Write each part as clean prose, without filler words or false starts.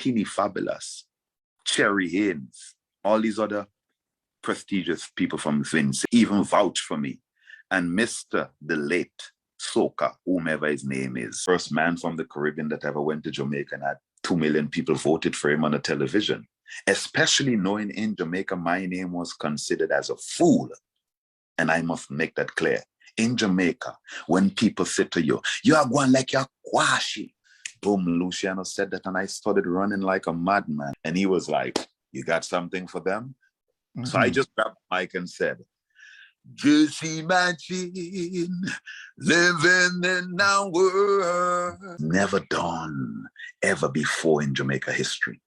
Skinny Fabulous, Cherry Haynes, all these other prestigious people from Vincy even vouch for me. And Mr. the late Soca, whomever his name is, first man from the Caribbean that ever went to Jamaica and had 2 million people voted for him on the television. Especially knowing in Jamaica, my name was considered as a fool. And I must make that clear. In Jamaica, when people say to you, you are going like you're Quashie. Boom, Luciano said that, and I started running like a madman. And he was like, you got something for them? Mm-hmm. So I just grabbed the mic and said, just imagine living in our world. Never done ever before in Jamaica history.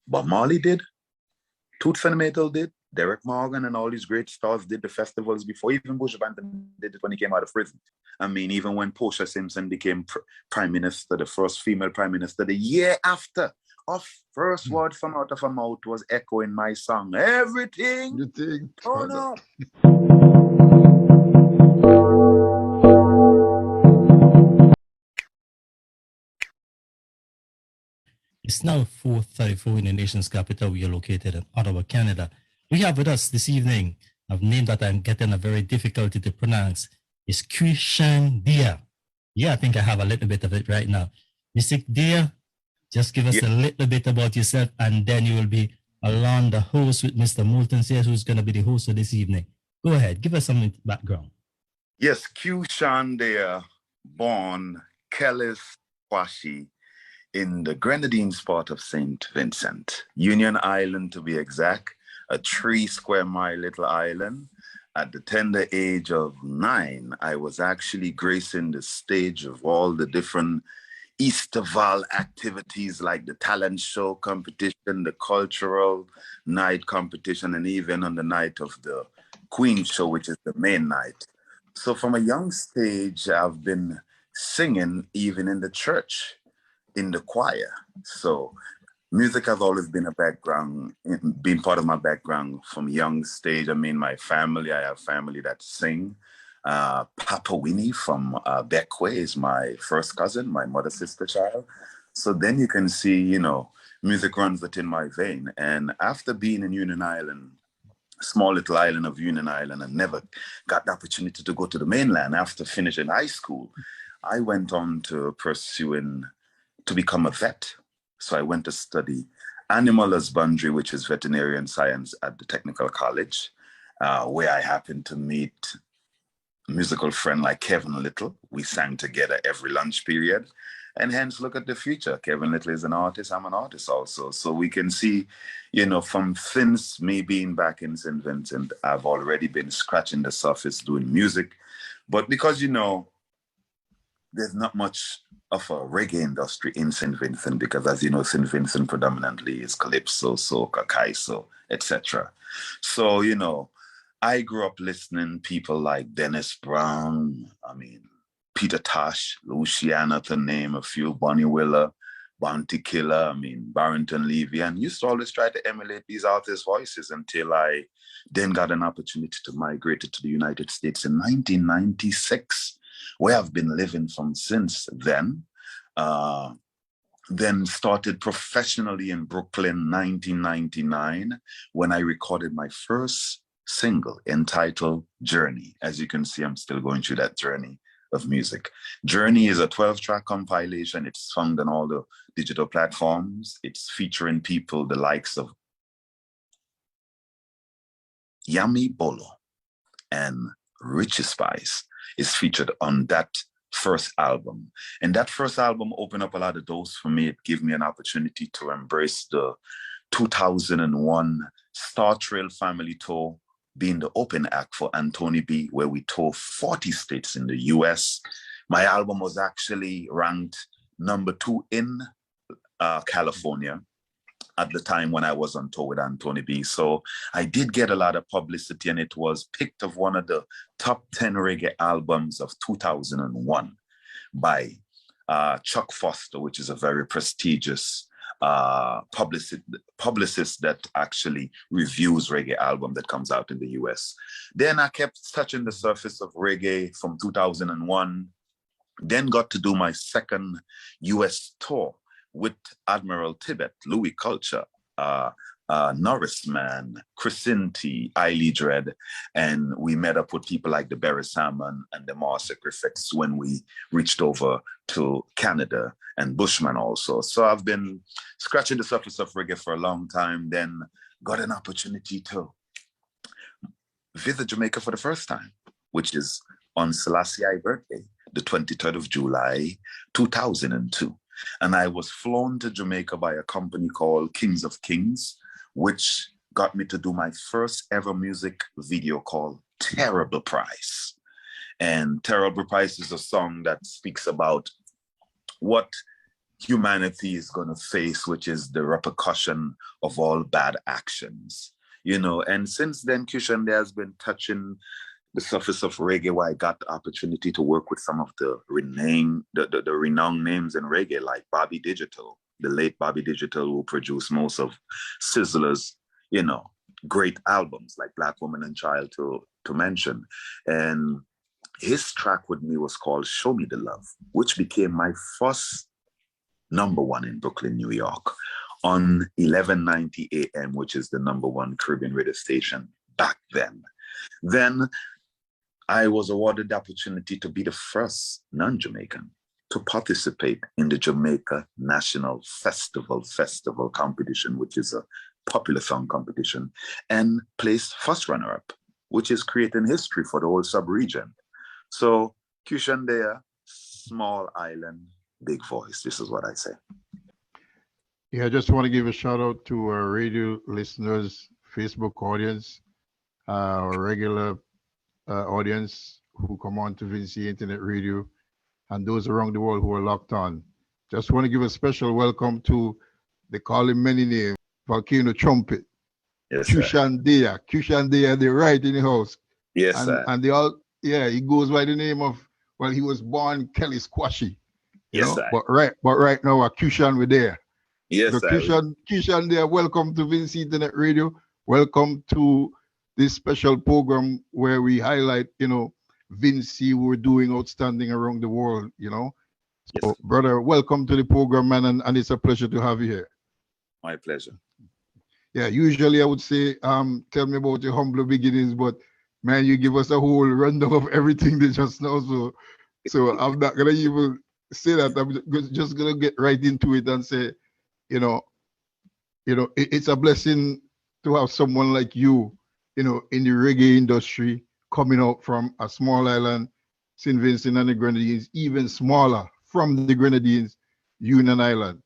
Bob Marley did, Toots and Maytel did, Derek Morgan and all these great stars did the festivals before. Even Bush Banton did it when he came out of prison. I mean, even when Portia Simpson became prime minister, the first female prime minister, the year after, our first word from out of her mouth was echoing my song, everything turn up. It's now 4:34 in the nation's capital. We are located in Ottawa, Canada. We have with us this evening a name that I'm getting a very difficulty to pronounce. It's Qshan Deya. Yeah, I think I have a little bit of it right now. Mr. Deya, just give us a little bit about yourself, and then you will be along the host with Mr. Moulton Sears, who's going to be the host of this evening. Go ahead, give us some background. Yes, Qshan Deya, born Kellis, Quashie, in the Grenadines part of St. Vincent, Union Island to be exact, a 3 square mile little island. At the tender age of 9, I was actually gracing the stage of all the different Easterval activities like the talent show competition, the cultural night competition, and even on the night of the Queen show, which is the main night. So from a young stage, I've been singing even in the church, in the choir. So music has always been a background, been part of my background from a young stage. I mean, my family, I have family that sing. Papa Winnie from Beckway is my first cousin, my mother's sister child. So then you can see, you know, music runs within my vein. And after being in Union Island, small little island of Union Island, and never got the opportunity to go to the mainland after finishing high school, I went on to to become a vet. So I went to study animal husbandry, which is veterinarian science at the Technical College, where I happened to meet a musical friend like Kevin Little. We sang together every lunch period. And hence, look at the future. Kevin Little is an artist. I'm an artist also. So we can see, you know, from since me being back in St. Vincent, I've already been scratching the surface doing music. But because, you know, there's not much of a reggae industry in St. Vincent because, as you know, St. Vincent predominantly is calypso, soca, kaiso, etc. So, you know, I grew up listening people like Dennis Brown, Peter Tosh, Luciano, to name a few, Bonnie Willer, Bounty Killer, Barrington Levy, and used to always try to emulate these artists' voices until I then got an opportunity to migrate to the United States in 1996. Where I've been living from since then. Then started professionally in Brooklyn, 1999, when I recorded my first single entitled Journey. As you can see, I'm still going through that journey of music. Journey is a 12-track compilation. It's found on all the digital platforms. It's featuring people the likes of Yami, Bolo, and Richie Spice is featured on that first album. And that first album opened up a lot of doors for me. It gave me an opportunity to embrace the 2001 Star Trail Family Tour, being the open act for Anthony B, where we toured 40 states in the US. My album was actually ranked #2 in California at the time when I was on tour with Anthony B. So I did get a lot of publicity, and it was picked of one of the top 10 reggae albums of 2001 by Chuck Foster, which is a very prestigious publicist that actually reviews reggae album that comes out in the US. Then I kept touching the surface of reggae from 2001, then got to do my second US tour with Admiral Tibet, Louis Culture, Norrisman, Crescenti, Eiley Dread, and we met up with people like the Barry Salmon and the Marcia Griffiths when we reached over to Canada, and Bushman also. So I've been scratching the surface of reggae for a long time, then got an opportunity to visit Jamaica for the first time, which is on Selassie I's birthday, the 23rd of July, 2002. And I was flown to Jamaica by a company called Kings of Kings, which got me to do my first ever music video called Terrible Price. And Terrible Price is a song that speaks about what humanity is going to face, which is the repercussion of all bad actions. You know, and since then, Qshan Deya has been touching the surface of reggae, where I got the opportunity to work with some of the renowned names in reggae, like Bobby Digital, the late Bobby Digital, who produced most of Sizzler's, you know, great albums like Black Woman and Child to mention. And his track with me was called Show Me the Love, which became my first #1 in Brooklyn, New York, on 1190 AM, which is the #1 Caribbean radio station back then. Then I was awarded the opportunity to be the first non-Jamaican to participate in the Jamaica National Festival competition, which is a popular song competition, and placed first runner-up, which is creating history for the whole sub-region. So Qshan Deya, small island, big voice. This is what I say. Yeah, I just want to give a shout out to our radio listeners, Facebook audience, our regular audience who come on to Vincy Internet Radio, and those around the world who are locked on. Just want to give a special welcome to, they call him many names, Volcano Trumpet, Yes, Qshan Deya. Qshan Deya, they're right in the house. Yes, and, sir. And they all, yeah, he goes by the name of, well, he was born Kellis Quashie. Yes, sir. But right now, Qshan we're there. Yes, so sir. Qshan Deya, welcome to Vincy Internet Radio. Welcome to this special program where we highlight, you know, Vincy, who are doing outstanding around the world, you know. So, yes, brother, welcome to the program, man, and it's a pleasure to have you here. My pleasure. Yeah, usually I would say, tell me about your humble beginnings, but man, you give us a whole rundown of everything they just now. So I'm not gonna even say that. I'm just gonna get right into it and say, you know, it's a blessing to have someone like you, you know, in the reggae industry, coming out from a small island, St. Vincent and the Grenadines, even smaller, from the Grenadines, Union Island.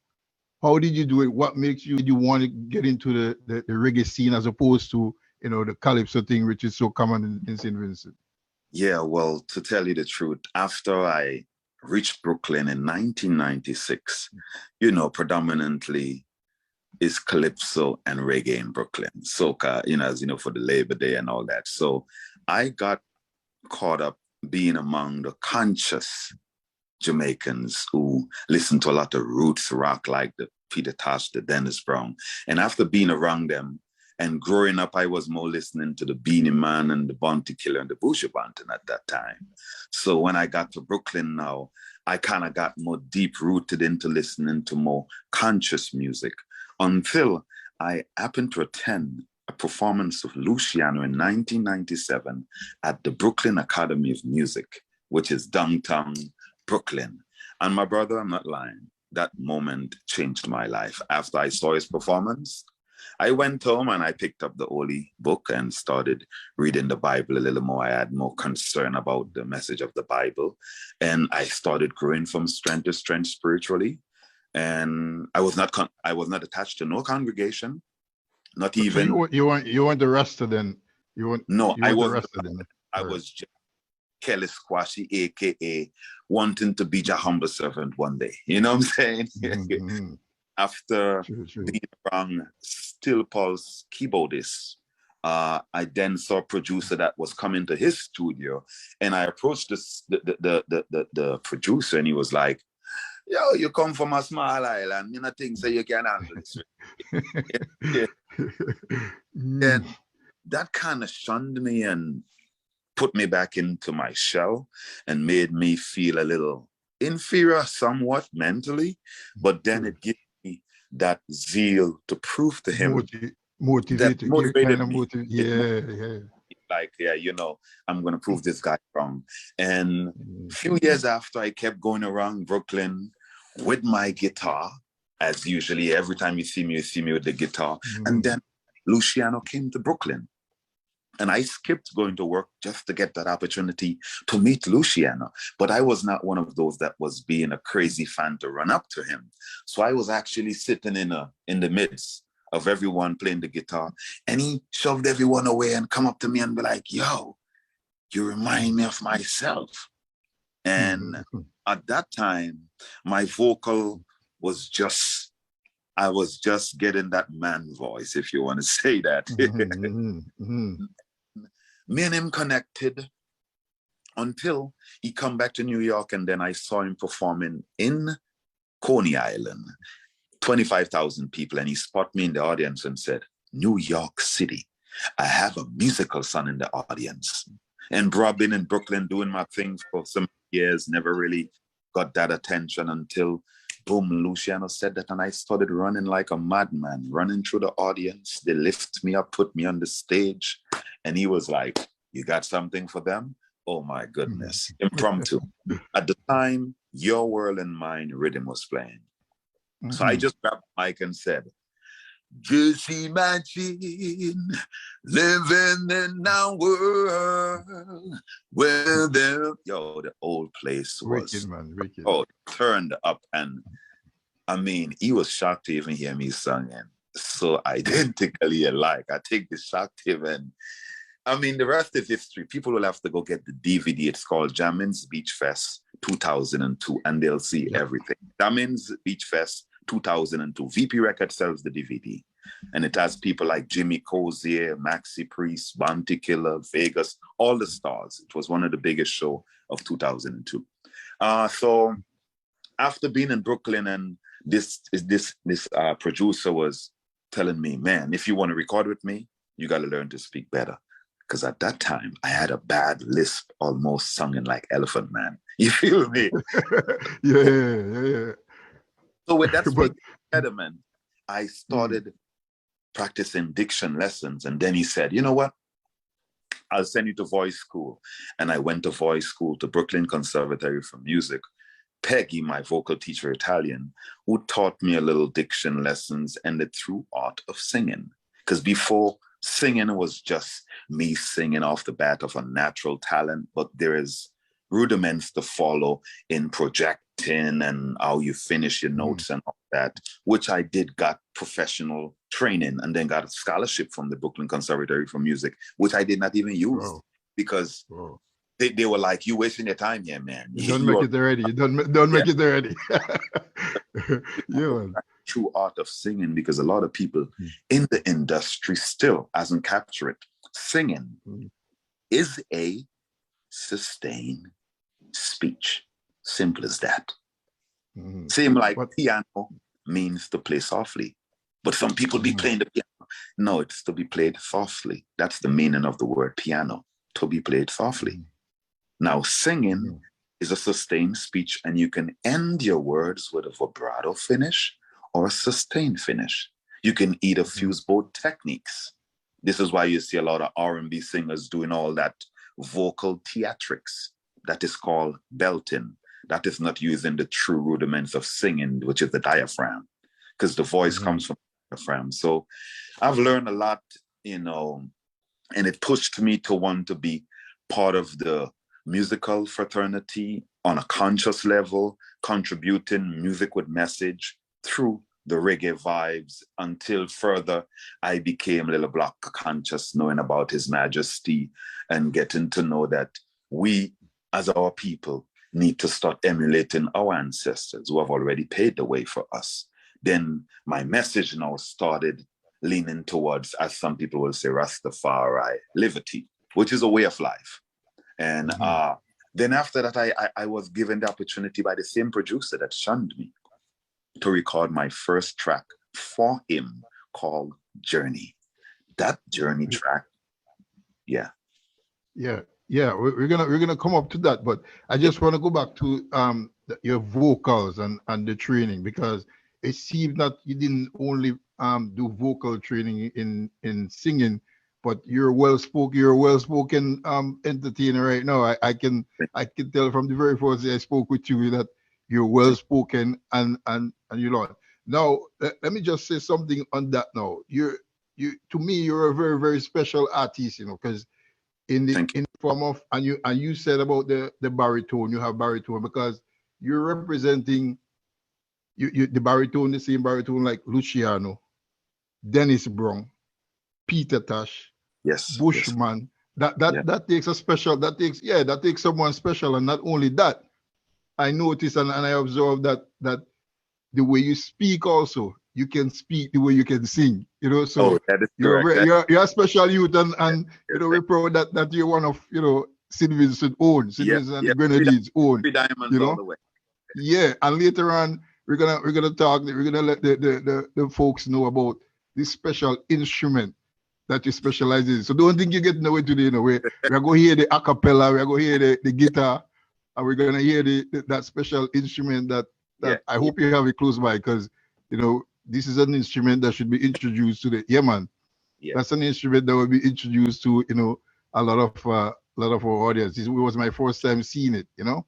How did you do it? What makes you want to get into the reggae scene as opposed to, you know, the calypso thing, which is so common in St. Vincent? Yeah, well, to tell you the truth, after I reached Brooklyn in 1996, you know, predominantly is calypso and reggae in Brooklyn, soca, you know, as you know, for the Labor Day and all that. So I got caught up being among the conscious Jamaicans who listen to a lot of roots rock, like the Peter Tosh, the Dennis Brown. And after being around them and growing up, I was more listening to the Beanie Man and the Bounty Killer and the Buju Banton at that time. So when I got to Brooklyn now, I kind of got more deep rooted into listening to more conscious music, until I happened to attend a performance of Luciano in 1997 at the Brooklyn Academy of Music, which is downtown Brooklyn. And my brother, I'm not lying, that moment changed my life. After I saw his performance, I went home and I picked up the Holy Book and started reading the Bible a little more. I had more concern about the message of the Bible. And I started growing from strength to strength spiritually. And I was not attached to no congregation, not so even. You weren't arrested then? I wasn't. I Right. was just Kellis Quashie, aka wanting to be a humble servant one day. You know what I'm saying? Mm-hmm. After True. being around Still Paul's keyboardist, I then saw a producer that was coming to his studio, and I approached the producer, and he was like, "Yo, you come from a small island, you know, think so you can handle this." And that kind of shunned me and put me back into my shell and made me feel a little inferior somewhat mentally, but then it gave that zeal to prove to him motivated, that motivated me. Yeah. Like, yeah, you know, I'm going to prove this guy wrong. And a few years after, I kept going around Brooklyn with my guitar, as usually every time you see me with the guitar. And then Luciano came to Brooklyn. And I skipped going to work just to get that opportunity to meet Luciano. But I was not one of those that was being a crazy fan to run up to him. So I was actually sitting in the midst of everyone playing the guitar. And he shoved everyone away and come up to me and be like, yo, you remind me of myself. And at that time, my vocal was just, I was just getting that man voice, if you want to say that. Me and him connected until he come back to New York, and then I saw him performing in Coney Island, 25,000 people, and he spotted me in the audience and said, New York City, I have a musical son in the audience. And bro, I've been in Brooklyn doing my thing for some years, never really got that attention until boom, Luciano said that, and I started running like a madman, running through the audience. They lift me up, put me on the stage, and he was like, you got something for them? Oh my goodness. Impromptu. At the time, Your World and Mine rhythm was playing. So I just grabbed the mic and said, just imagine living in a world where the old place was turned up. And I mean, he was shocked to even hear me singing so identically alike. I take the shock to him, and I mean, the rest is history. People will have to go get the DVD. It's called Jammin's Beach Fest 2002, and they'll see everything. Jammin's Beach Fest 2002. VP Records sells the DVD, and it has people like Jimmy Cozier, Maxi Priest, Bounty Killer, Vegas, all the stars. It was one of the biggest shows of 2002. So after being in Brooklyn, and this producer was telling me, man, if you want to record with me, you got to learn to speak better. Because at that time, I had a bad lisp, almost singing like Elephant Man. You feel me? Yeah. So with that speaking impediment, I started practicing diction lessons. And then he said, you know what? I'll send you to voice school. And I went to voice school to Brooklyn Conservatory for Music. Peggy, my vocal teacher, Italian, who taught me a little diction lessons and the true art of singing. Because before, singing was just me singing off the bat of a natural talent, but there is rudiments to follow in projecting and how you finish your notes and all that, which I got professional training and then got a scholarship from the Brooklyn Conservatory for Music, which I did not even use because they were like, you wasting your time here, man. You don't make it already. You don't make it already. True art of singing, because a lot of people in the industry still hasn't captured it. Singing is a sustained speech. Simple as that. Same like piano means to play softly. But some people be playing the piano. No, it's to be played softly. That's the meaning of the word piano, to be played softly. Now, singing is a sustained speech, and you can end your words with a vibrato finish or a sustained finish. You can either fuse both techniques. This is why you see a lot of R&B singers doing all that vocal theatrics. That is called belting. That is not using the true rudiments of singing, which is the diaphragm, because the voice comes from the diaphragm. So I've learned a lot, and it pushed me to want to be part of the musical fraternity on a conscious level, contributing music with message through the reggae vibes, until further I became Little Block conscious, knowing about His Majesty and getting to know that we as our people need to start emulating our ancestors who have already paved the way for us. Then my message now started leaning towards, as some people will say, Rastafari, liberty, which is a way of life. And then after that, I was given the opportunity by the same producer that shunned me to record my first track for him called Journey. That Journey track, we're gonna come up to that, but I just want to go back to your vocals and the training, because it seems that you didn't only do vocal training in singing, but you're a well-spoken entertainer right now. I can tell from the very first day I spoke with you that you're well-spoken and you know. Now let me just say something on that. Now you to me you're a very, very special artist, you know, because in the form of, and you said about the baritone, you have baritone because you're representing the baritone, the same baritone like Luciano, Dennis Brown, Peter Tosh, Bushman. That takes a special, that takes someone special. And not only that, I noticed and I observed that the way you speak also, you can speak the way you can sing, you know. So that is you're a special youth, and you know, we're proud that you're one of, you know, St. Vincent own, St. Vincent and the Grenadines own, three diamonds, you know, all the way. Yeah, and later on we're gonna talk. We're gonna let the folks know about this special instrument that you specialize in. So don't think you get nowhere today. You know, we're gonna hear the acapella, we're gonna hear the guitar, and we're gonna hear that special instrument that I hope you have it close by, because you know this is an instrument that should be introduced to the That's an instrument that will be introduced to, you know, a lot of our audience. It was my first time seeing it, you know.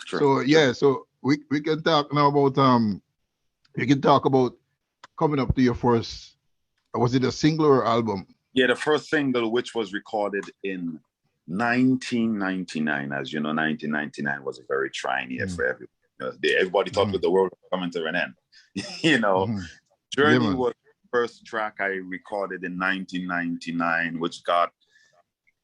Sure. So we can talk now about we can talk about coming up to your first, was it a single or album? Yeah, the first single, which was recorded in 1999. As you know, 1999 was a very trying year for everyone. Everybody thought that the world was coming to an end. You know, Journey was the first track I recorded in 1999, which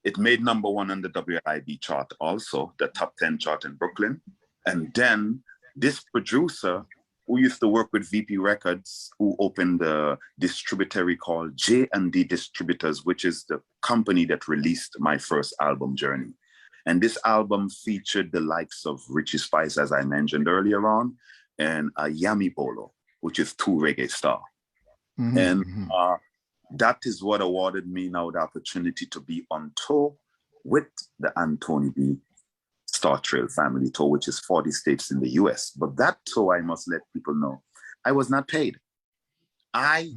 it made #1 on the WLIB chart, also the top 10 chart in Brooklyn. And then this producer who used to work with VP Records, who opened the distributary called J&D Distributors, which is the company that released my first album, Journey. And this album featured the likes of Richie Spice, as I mentioned earlier on, and Yami Bolo, which is 2 reggae star. And that is what awarded me now the opportunity to be on tour with the Anthony B. Star Trail family tour, which is 40 states in the US. But that tour, I must let people know, I was not paid. I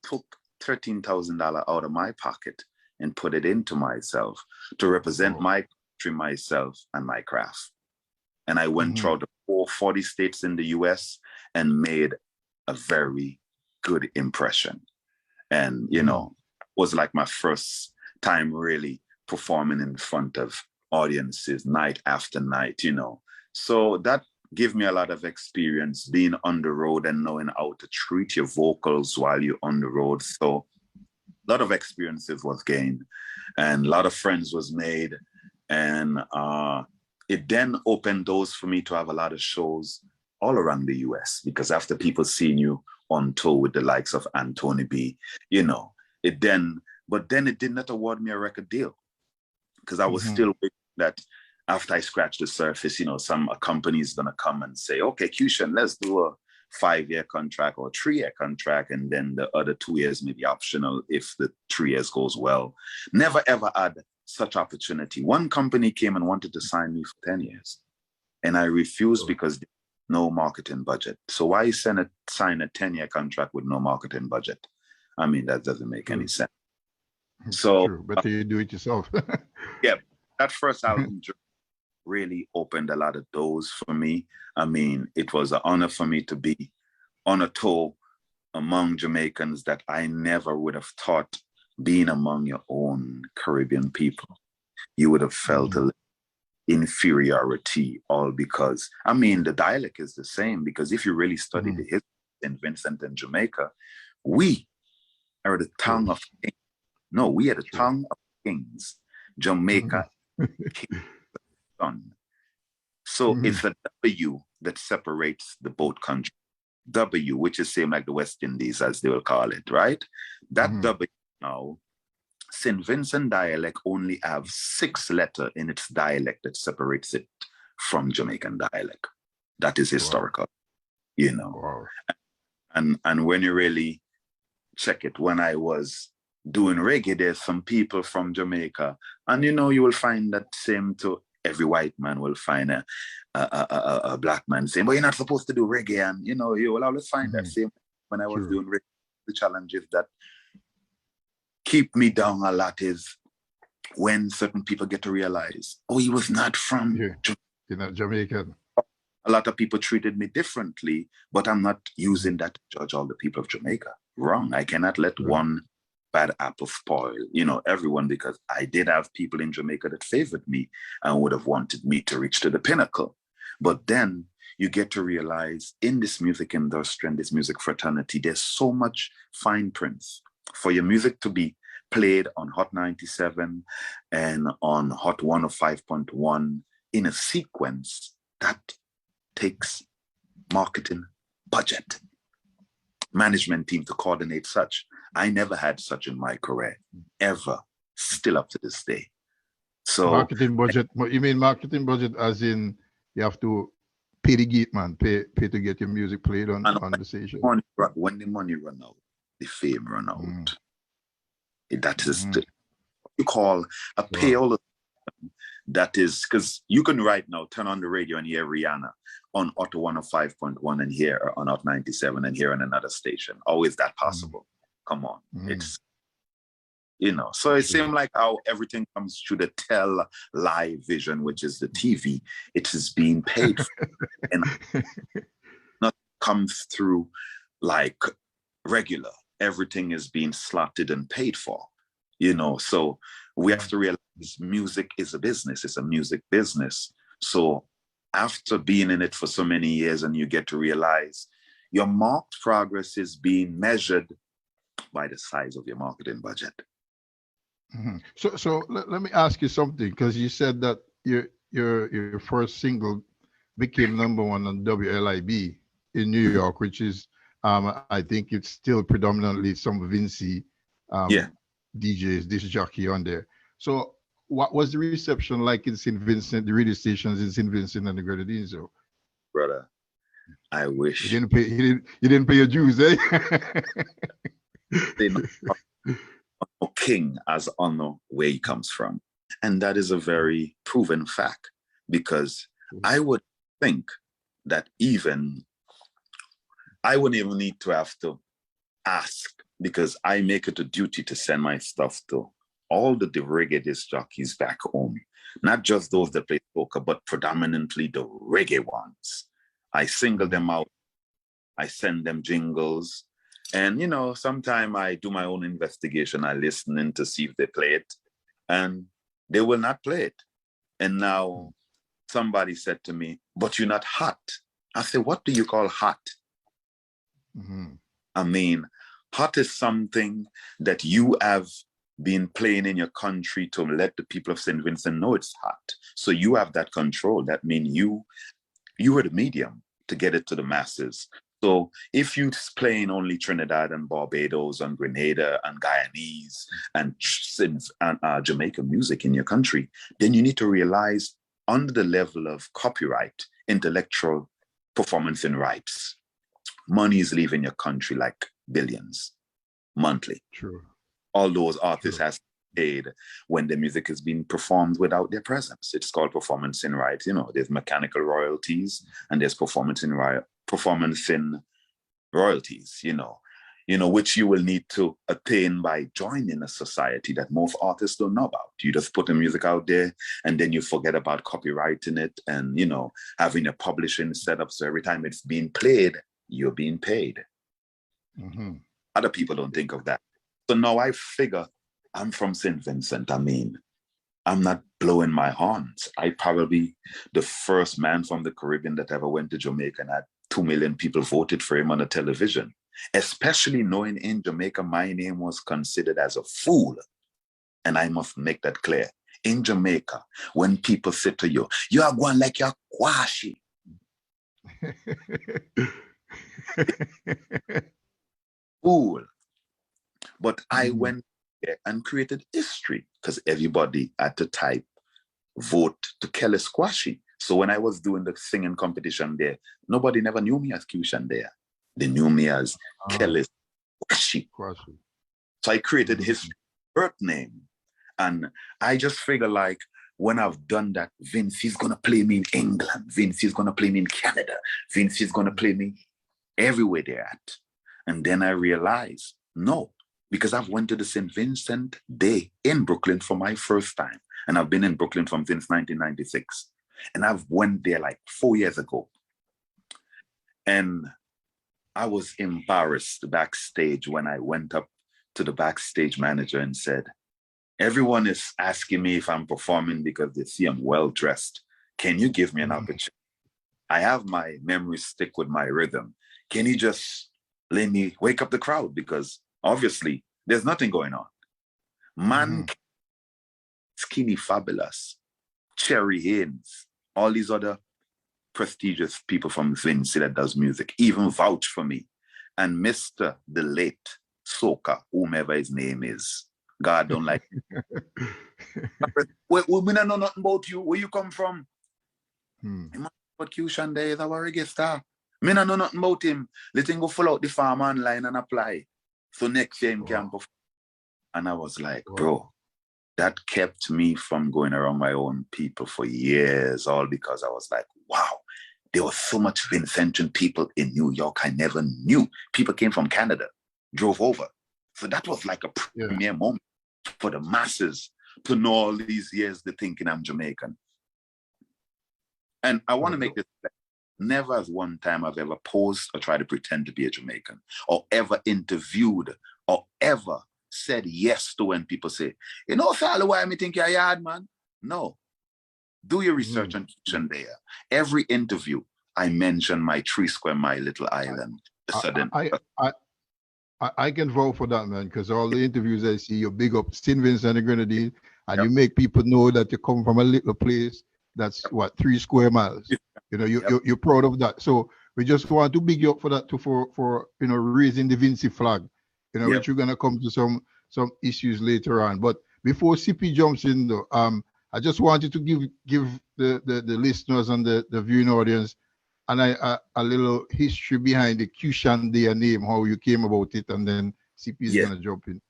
took $13,000 out of my pocket and put it into myself to represent my country, myself, and my craft. And I went through the 40 states in the US and made a very good impression. And, you know, it was like my first time really performing in front of audiences night after night, you know. So that gave me a lot of experience being on the road and knowing how to treat your vocals while you're on the road. So a lot of experiences was gained and a lot of friends was made. And it then opened doors for me to have a lot of shows all around the US, because after people seeing you on tour with the likes of Anthony B, you know, but then it did not award me a record deal, because I was still waiting that after I scratched the surface, you know, some company is gonna come and say, okay, Kyushan, let's do a 5-year contract or 3-year contract, and then the other 2 years may be optional if the 3 years goes well. Never ever had such opportunity. One company came and wanted to sign me for 10 years, and I refused because no marketing budget. So why sign a 10-year contract with no marketing budget? I mean, that doesn't make any sense. So better you do it yourself. Yeah, that first album really opened a lot of doors for me. I mean, it was an honor for me to be on a tour among Jamaicans that I never would have thought, being among your own Caribbean people, you would have felt a inferiority, all because, I mean, the dialect is the same, because if you really study the history in Vincent and Jamaica, we are the tongue of kings. No, we are the tongue of kings. Jamaica, king, son. So it's the W that separates the both countries. W, which is same like the West Indies, as they will call it, right? That W now, St. Vincent dialect only have 6 letters in its dialect that separates it from Jamaican dialect. That is historical, you know. And when you really check it, when I was doing reggae, there's some people from Jamaica, and you know, you will find that same to every white man will find a black man saying, "But you're not supposed to do reggae," and you will always find that same when I was doing reggae. The challenges that keep me down a lot is when certain people get to realize, oh, he was not from You're not Jamaican. A lot of people treated me differently, but I'm not using that to judge all the people of Jamaica. Wrong. I cannot let one bad apple spoil, everyone, because I did have people in Jamaica that favored me and would have wanted me to reach to the pinnacle. But then you get to realize in this music industry and this music fraternity, there's so much fine print for your music to be played on Hot 97 and on Hot 105.1 in a sequence that takes marketing budget, management team to coordinate such. I never had such in my career, ever, still up to this day. So marketing budget, you mean marketing budget as in you have to pay the gate man, pay to get your music played on the station? When the money run out, the fame run out. That is what you call a payola. That is, because you can right now turn on the radio and hear Rihanna on Hot 105.1 and hear on Hot 97 and hear on another station. How is that possible? Come on. It's, so it seems like how everything comes through the live vision, which is the TV. It is being paid for and not comes through like regular. Everything is being slotted and paid for, so we have to realize music is a business. It's a music business. So after being in it for so many years, and you get to realize your marked progress is being measured by the size of your marketing budget. So let me ask you something, because you said that your first single became #1 on WLIB in New York, which is I think it's still predominantly some Vincy DJs, disc jockey on there. So what was the reception like in St. Vincent, the radio stations in St. Vincent and the Grenadines? Brother, I wish. You didn't pay your dues, eh? They know king as honor where he comes from. And that is a very proven fact, because I would think that I wouldn't even need to have to ask, because I make it a duty to send my stuff to all the reggae disc jockeys back home, not just those that play poker, but predominantly the reggae ones. I single them out, I send them jingles, and sometimes I do my own investigation. I listen in to see if they play it, and they will not play it. And now somebody said to me, "But you're not hot." I said, "What do you call hot?" I mean, hot is something that you have been playing in your country to let the people of St. Vincent know it's hot. So you have that control. That means you were the medium to get it to the masses. So if you're playing only Trinidad and Barbados and Grenada and Guyanese and Jamaican music in your country, then you need to realize under the level of copyright, intellectual performance and rights, money is leaving your country like billions monthly. True. All those artists has paid when the music is being performed without their presence. It's called performance in rights. There's mechanical royalties and there's performance in royalties, which you will need to attain by joining a society that most artists don't know about. You just put the music out there and then you forget about copyrighting it and, having a publishing setup. So every time it's being played, you're being paid. Other people don't think of that. So now I figure I'm from St. Vincent. I mean, I'm not blowing my horns. I probably the first man from the Caribbean that ever went to Jamaica and had 2 million people voted for him on the television, especially knowing in Jamaica, my name was considered as a fool. And I must make that clear. In Jamaica, when people say to you, "You are going like your Quashie." Fool. But I went there and created history because everybody had to type vote to Kellis Quashie. So when I was doing the singing competition there, nobody never knew me as Qshan Deya. They knew me as Kellis Quashie. So I created his birth name. And I just figure like when I've done that, Vincey's gonna play me in England. Vincey's gonna play me in Canada. Vincey's gonna play me everywhere they're at. And then I realized, no, because I've went to the St. Vincent Day in Brooklyn for my first time. And I've been in Brooklyn since 1996. And I've went there like 4 years ago. And I was embarrassed backstage when I went up to the backstage manager and said, everyone is asking me if I'm performing because they see I'm well-dressed. Can you give me an opportunity? I have my memory stick with my rhythm. Can you just let me wake up the crowd? Because obviously there's nothing going on. Man, Skinny Fabulous, Cherry Haynes, all these other prestigious people from Vincy that does music, even vouch for me. And Mr. the late Soca, whomever his name is, God don't like me. We don't know nothing about you. Where you come from? But Qshan Deya is our reggae star. Me don't know nothing about him. Let him go fill out the farm online and apply. So next year him can perform. And I was like, bro, that kept me from going around my own people for years, all because I was like, wow, there was so much Vincentian people in New York I never knew. People came from Canada, drove over. So that was like a premier moment for the masses to know all these years they're thinking I'm Jamaican. And I want to make this clear. Never as one time I've ever posed or tried to pretend to be a Jamaican, or ever interviewed, or ever said yes to when people say, you know, Sally, why me think you're yard, man? No. Do your research on Qshan Deya. Every interview, I mention my 3 square mile little island. I can vote for that, man, because all the interviews I see, you big up St. Vincent and Grenadines, and you make people know that you come from a little place that's what, 3 square miles. You know, you're proud of that. So we just want to big you up for that too, for you know, raising the Vincy flag. You know, which we're gonna come to some issues later on. But before CP jumps in though, I just wanted to give the listeners and the viewing audience and a little history behind the Qshan Deya name, how you came about it, and then CP is gonna jump in.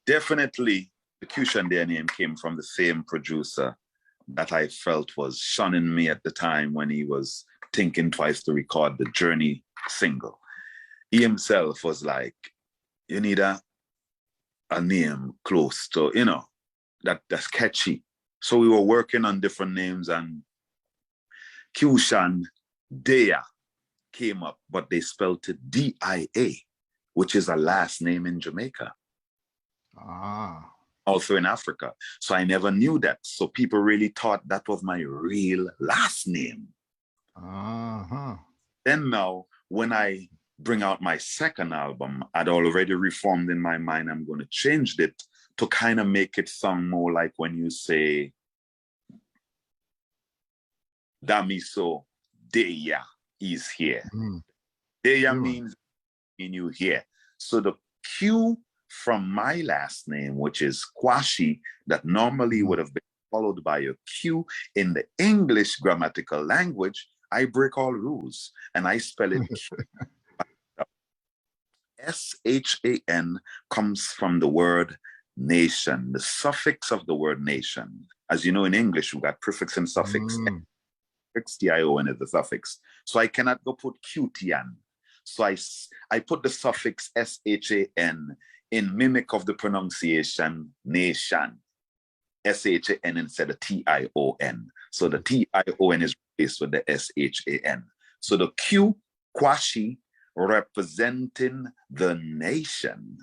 Definitely, the Qshan Deya name came from the same producer that I felt was shunning me at the time when he was thinking twice to record the Journey single. He himself was like, you need a name close to, you know, that's catchy. So we were working on different names, and Qshan Deya came up, but they spelled it D-I-A, which is a last name in Jamaica. Also in Africa. So I never knew that. So people really thought that was my real last name. Then now, when I bring out my second album, I'd already reformed in my mind, I'm going to change it to kind of make it sound more like when you say, Damiso Deya is here. Deya means in you here. So the Q from my last name, which is Quashie, that normally would have been followed by a Q in the English grammatical language, I break all rules and I spell it S-H-A-N comes from the word nation, the suffix of the word nation. As you know, in English, we've got prefix and suffix. T-I-O-N is the suffix. So I cannot go put Q-T-N. So I put the suffix S-H-A-N in mimic of the pronunciation nation. S-H-A-N instead of T-I-O-N. So the T-I-O-N is replaced with the S-H-A-N. So the Q, Quashie, representing the nation,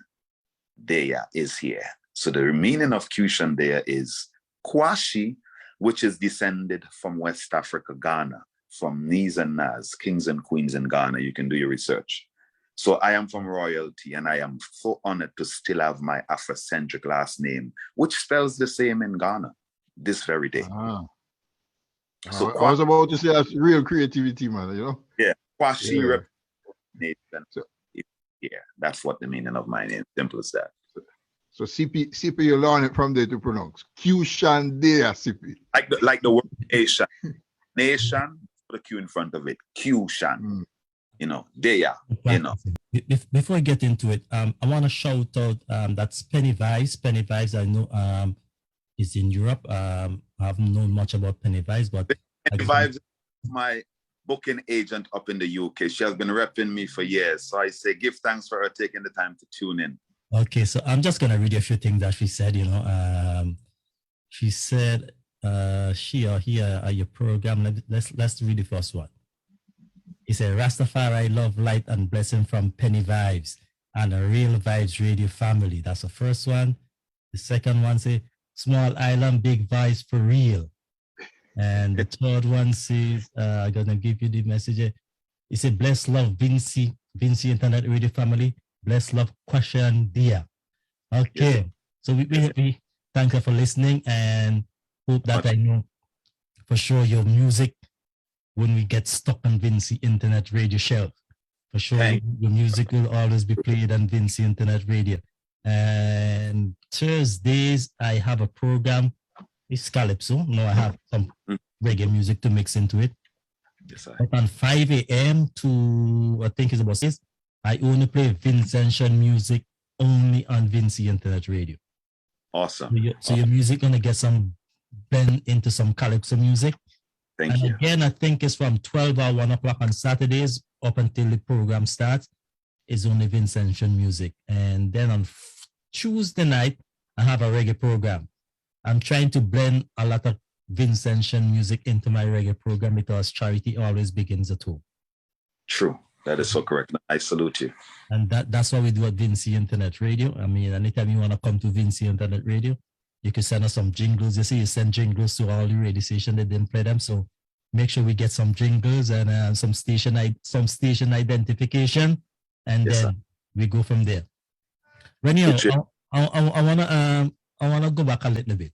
Deya is here. So the meaning of Qshan Deya is Quashie, which is descended from West Africa, Ghana, from Nis and Nas, kings and queens in Ghana. You can do your research. So I am from royalty, and I am so honored to still have my Afrocentric last name, which spells the same in Ghana this very day. So I was about to say that's real creativity, man, you know? Yeah, Quashie nation. Yeah, that's what the meaning of my name, simple as that. So CP, you learn it from there to pronounce. Qshan Deya, CP. Like the word nation. Nation, put a Q in front of it. Qshan. You know, Deya, you know. Before I get into it, I want to shout out that's Penny Vibes. Penny Vibes, I know is in Europe. I haven't known much about Penny Vibes, but Penny Vibes is my booking agent up in the UK. She has been repping me for years. So I say give thanks for her taking the time to tune in. Okay, so I'm just gonna read you a few things that she said. She said, she or he are your program. Let's read the first one. He said, Rastafari, love, light, and blessing from Penny Vibes and a Real Vibes Radio family. That's the first one. The second one say, small island, big vibes for real. And the third one says, I'm gonna give you the message. He said, bless love, Vincy Internet Radio family. Bless love, Qshan Deya. Okay, yes. So we thank you for listening and hope that I know for sure your music, when we get stuck on Vincy Internet Radio shelf, for sure your music will always be played on Vincy Internet Radio. And Thursdays, I have a program. It's Calypso. No, I have some reggae music to mix into it. Yes, sir. But on 5 a.m. to, I think it's about 6, I only play Vincent music only on Vincy Internet Radio. Awesome. So your music going to get some blend into some Calypso music. Thank you. Again, I think it's from 12 or 1 o'clock on Saturdays up until the program starts. It's only Vincent music. And then on Tuesday night, I have a reggae program. I'm trying to blend a lot of Vincent music into my reggae program because charity always begins at home. True. That is so correct. I salute you. And that's what we do at Vincy Internet Radio. I mean, anytime you want to come to Vincy Internet Radio, you can send us some jingles. You see, you send jingles to all the radio stations that didn't play them. So make sure we get some jingles and some station identification, and yes, then we go from there. Renio, I wanna go back a little bit.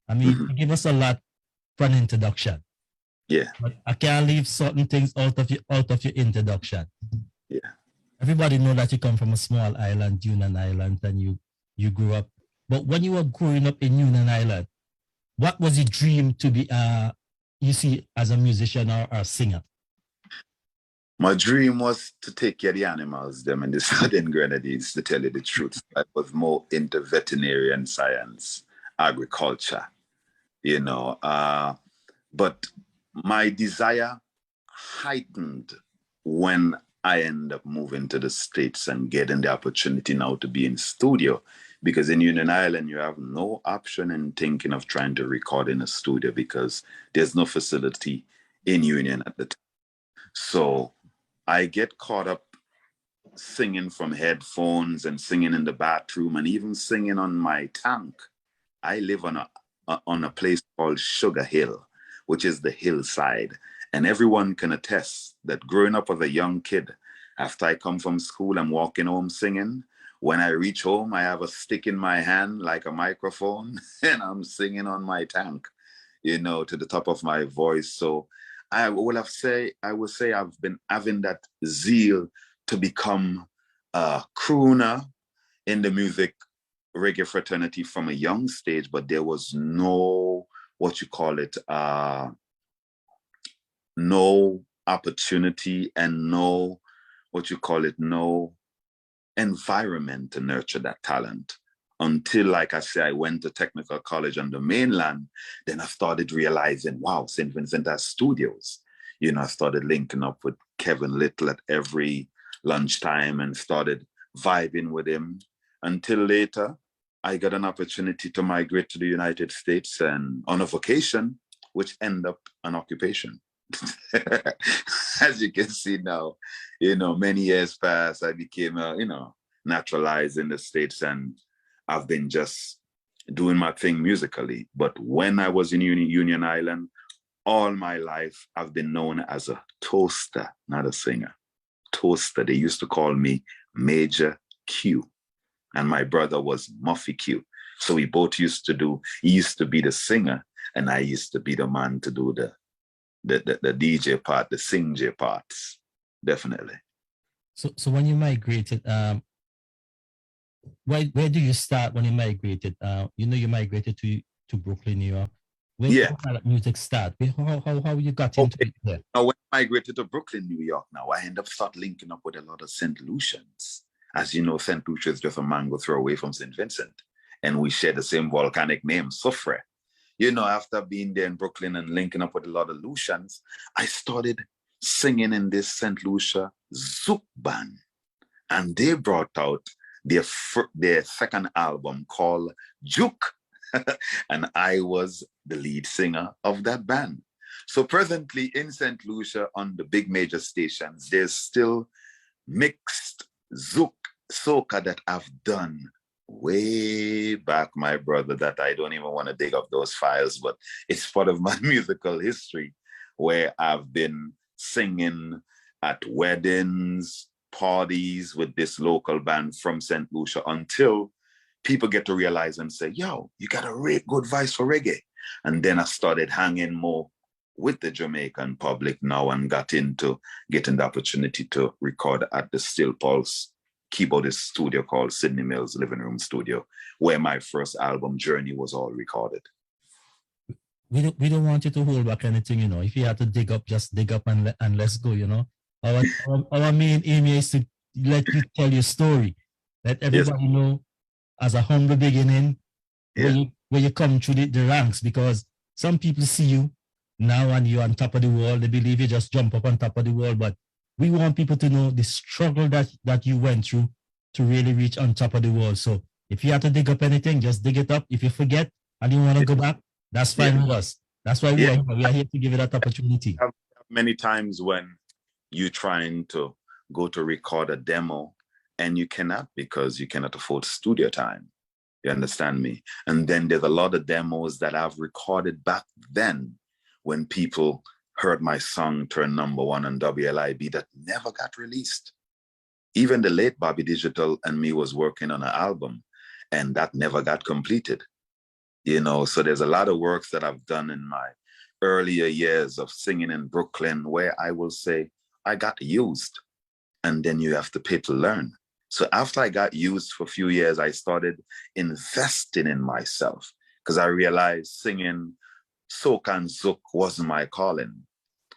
I mean, you give us a lot for an introduction. Yeah. But I can't leave certain things out of your introduction. Yeah. Everybody know that you come from a small island, Union Island, and you grew up. But when you were growing up in Union Island, what was your dream to be you see as a musician or a singer? My dream was to take care of the animals, them in the southern Grenadines, to tell you the truth. I was more into veterinary science, agriculture, but my desire heightened when I ended up moving to the States and getting the opportunity now to be in studio. Because in Union Island, you have no option in thinking of trying to record in a studio because there's no facility in Union at the time. So I get caught up singing from headphones and singing in the bathroom and even singing on my tank. I live on a place called Sugar Hill, which is the hillside. And everyone can attest that growing up as a young kid, after I come from school, I'm walking home singing. When I reach home, I have a stick in my hand like a microphone and I'm singing on my tank, to the top of my voice. So I would say I've been having that zeal to become a crooner in the music reggae fraternity from a young stage, but there was no, no opportunity and no environment to nurture that talent until, like I say, I went to technical college on the mainland. Then I started realizing, wow, St. Vincent has studios. I started linking up with Kevin Little at every lunchtime and started vibing with him until later I got an opportunity to migrate to the United States and on a vacation, which ended up an occupation. As you can see now, many years passed, I became, naturalized in the States, and I've been just doing my thing musically. But when I was in Union Island, all my life, I've been known as a toaster, not a singer. Toaster. They used to call me Major Q, and my brother was Muffy Q. So we both he used to be the singer, and I used to be the man to do the DJ part, the sing J parts, definitely. So when you migrated, where do you start when you migrated? You migrated to Brooklyn, New York. How did that music start? How you got into it there? Now, when I migrated to Brooklyn, New York, now I end up start linking up with a lot of St. Lucians. As you know, St. Lucia is just a mango throw away from St. Vincent, and we share the same volcanic name, Soufre. You know, after being there in Brooklyn and linking up with a lot of Lucians, I started singing in this St. Lucia Zouk band. And they brought out their second album called Juke. And I was the lead singer of that band. So presently in St. Lucia on the big major stations, there's still mixed Zouk soca that I've done way back, my brother, that I don't even want to dig up those files, but it's part of my musical history where I've been singing at weddings, parties with this local band from St. Lucia until people get to realize and say, yo, you got a good voice for reggae. And then I started hanging more with the Jamaican public now and got into getting the opportunity to record at the Still Pulse keyboardist studio called Sydney Mills Living Room Studio, where my first album Journey was all recorded. We don't want you to hold back anything, you know. If you have to dig up, just dig up and let's go, you know. Our main aim is to let you tell your story. Let everybody know as a humble beginning where you come through the ranks, because some people see you now and you're on top of the world. They believe you just jump up on top of the world, but we want people to know the struggle that you went through to really reach on top of the world. So if you have to dig up anything, just dig it up. If you forget and you want to go back, that's fine with us. That's why we are here to give you that opportunity. Many times when you're trying to go to record a demo and you cannot because you cannot afford studio time. You understand me? And then there's a lot of demos that I've recorded back then when people heard my song turn #1 on WLIB that never got released. Even the late Bobby Digital and me was working on an album and that never got completed. You know, so there's a lot of works that I've done in my earlier years of singing in Brooklyn where I will say I got used and then you have to pay to learn. So after I got used for a few years, I started investing in myself because I realized singing soca and zouk wasn't my calling.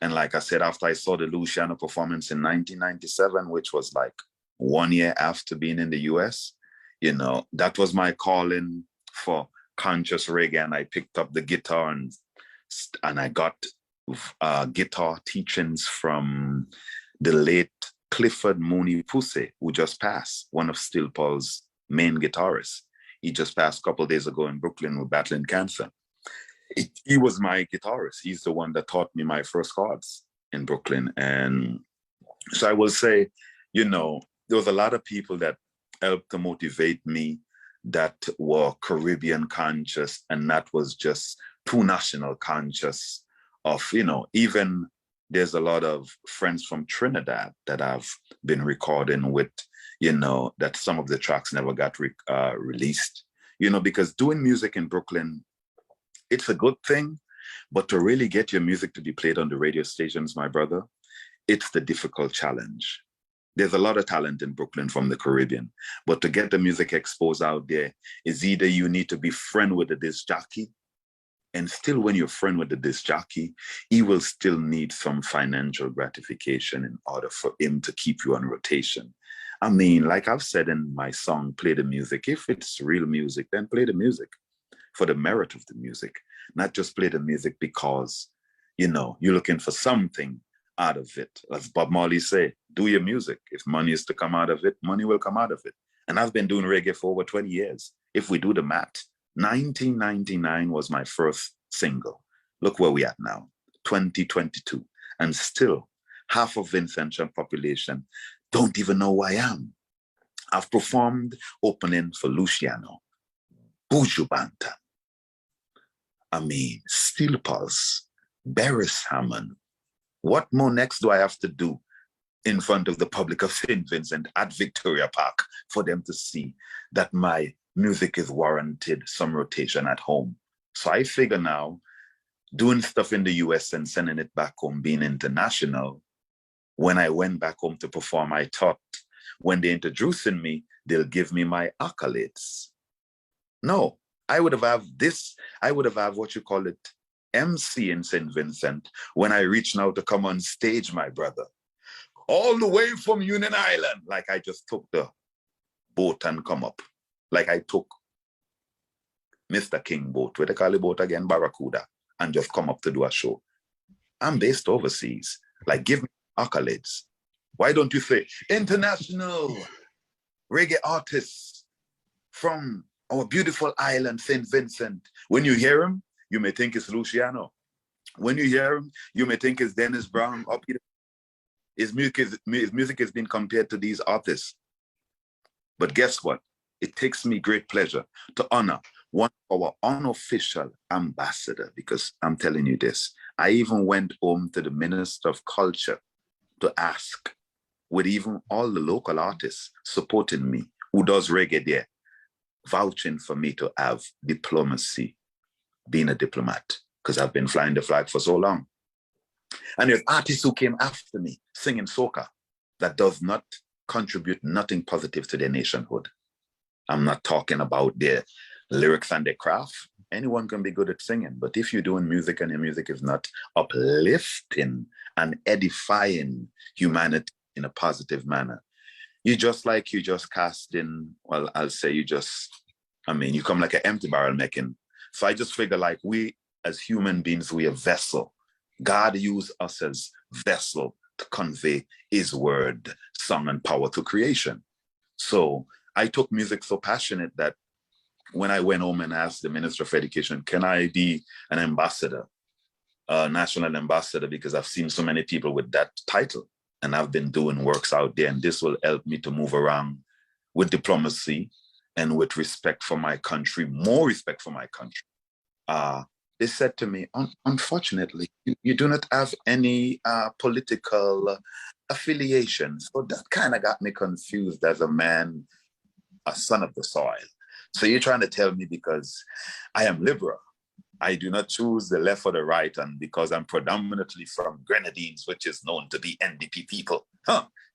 And like I said, after I saw the Luciano performance in 1997, which was like 1 year after being in the US, you know, that was my calling for conscious reggae. And I picked up the guitar and I got guitar teachings from the late Clifford Mooney Pussy, who just passed, one of Still Paul's main guitarists. He just passed a couple of days ago in Brooklyn with battling cancer. He was my guitarist. He's the one that taught me my first chords in Brooklyn. And so I will say, you know, there was a lot of people that helped to motivate me that were Caribbean conscious, and that was just too national conscious of, you know, even there's a lot of friends from Trinidad that I've been recording with, you know, that some of the tracks never got released, you know, because doing music in Brooklyn, it's a good thing, but to really get your music to be played on the radio stations, my brother, it's the difficult challenge. There's a lot of talent in Brooklyn from the Caribbean, but to get the music exposed out there is either you need to be friend with the disc jockey, and still when you're friend with the disc jockey, he will still need some financial gratification in order for him to keep you on rotation. I mean, like I've said in my song, Play the Music, if it's real music, then play the music for the merit of the music, not just play the music because, you know, you're looking for something out of it. As Bob Marley say, do your music. If money is to come out of it, money will come out of it. And I've been doing reggae for over 20 years. If we do the math, 1999 was my first single. Look where we at now, 2022. And still, half of Vincent's population don't even know who I am. I've performed opening for Luciano, Buju Banton, I mean, Steel Pulse, Barris Hammond. What more next do I have to do in front of the public of St. Vincent at Victoria Park for them to see that my music is warranted some rotation at home? So I figure now, doing stuff in the US and sending it back home, being international, when I went back home to perform, I thought when they're introducing me, they'll give me my accolades. No, I would have what you call it, MC in St. Vincent when I reached now to come on stage, my brother. All the way from Union Island, like I just took the boat and come up. Like I took Mr. King boat, where they call the boat again, Barracuda, and just come up to do a show. I'm based overseas. Like, give me accolades. Why don't you say international reggae artists from our beautiful island, St. Vincent? When you hear him, you may think it's Luciano. When you hear him, you may think it's Dennis Brown or Peter. His music has been compared to these artists. But guess what? It takes me great pleasure to honor one of our unofficial ambassador, because I'm telling you this, I even went home to the Minister of Culture to ask, with even all the local artists supporting me, who does reggae there, vouching for me to have diplomacy, being a diplomat, because I've been flying the flag for so long. And there's artists who came after me singing soca that does not contribute nothing positive to their nationhood. I'm not talking about their lyrics and their craft. Anyone can be good at singing, but if you're doing music and your music is not uplifting and edifying humanity in a positive manner, you just casting, well, I'll say you come like an empty barrel making. So I just figure like we as human beings, we are vessel. God used us as vessel to convey his word, song, and power to creation. So I took music so passionate that when I went home and asked the Minister of Education, can I be an ambassador, a national ambassador, because I've seen so many people with that title and I've been doing works out there, and this will help me to move around with diplomacy and with respect for my country, more respect for my country. They said to me, unfortunately, you do not have any political affiliation. So that kind of got me confused as a man, a son of the soil. So you're trying to tell me because I am liberal, I do not choose the left or the right, and because I'm predominantly from Grenadines, which is known to be NDP people,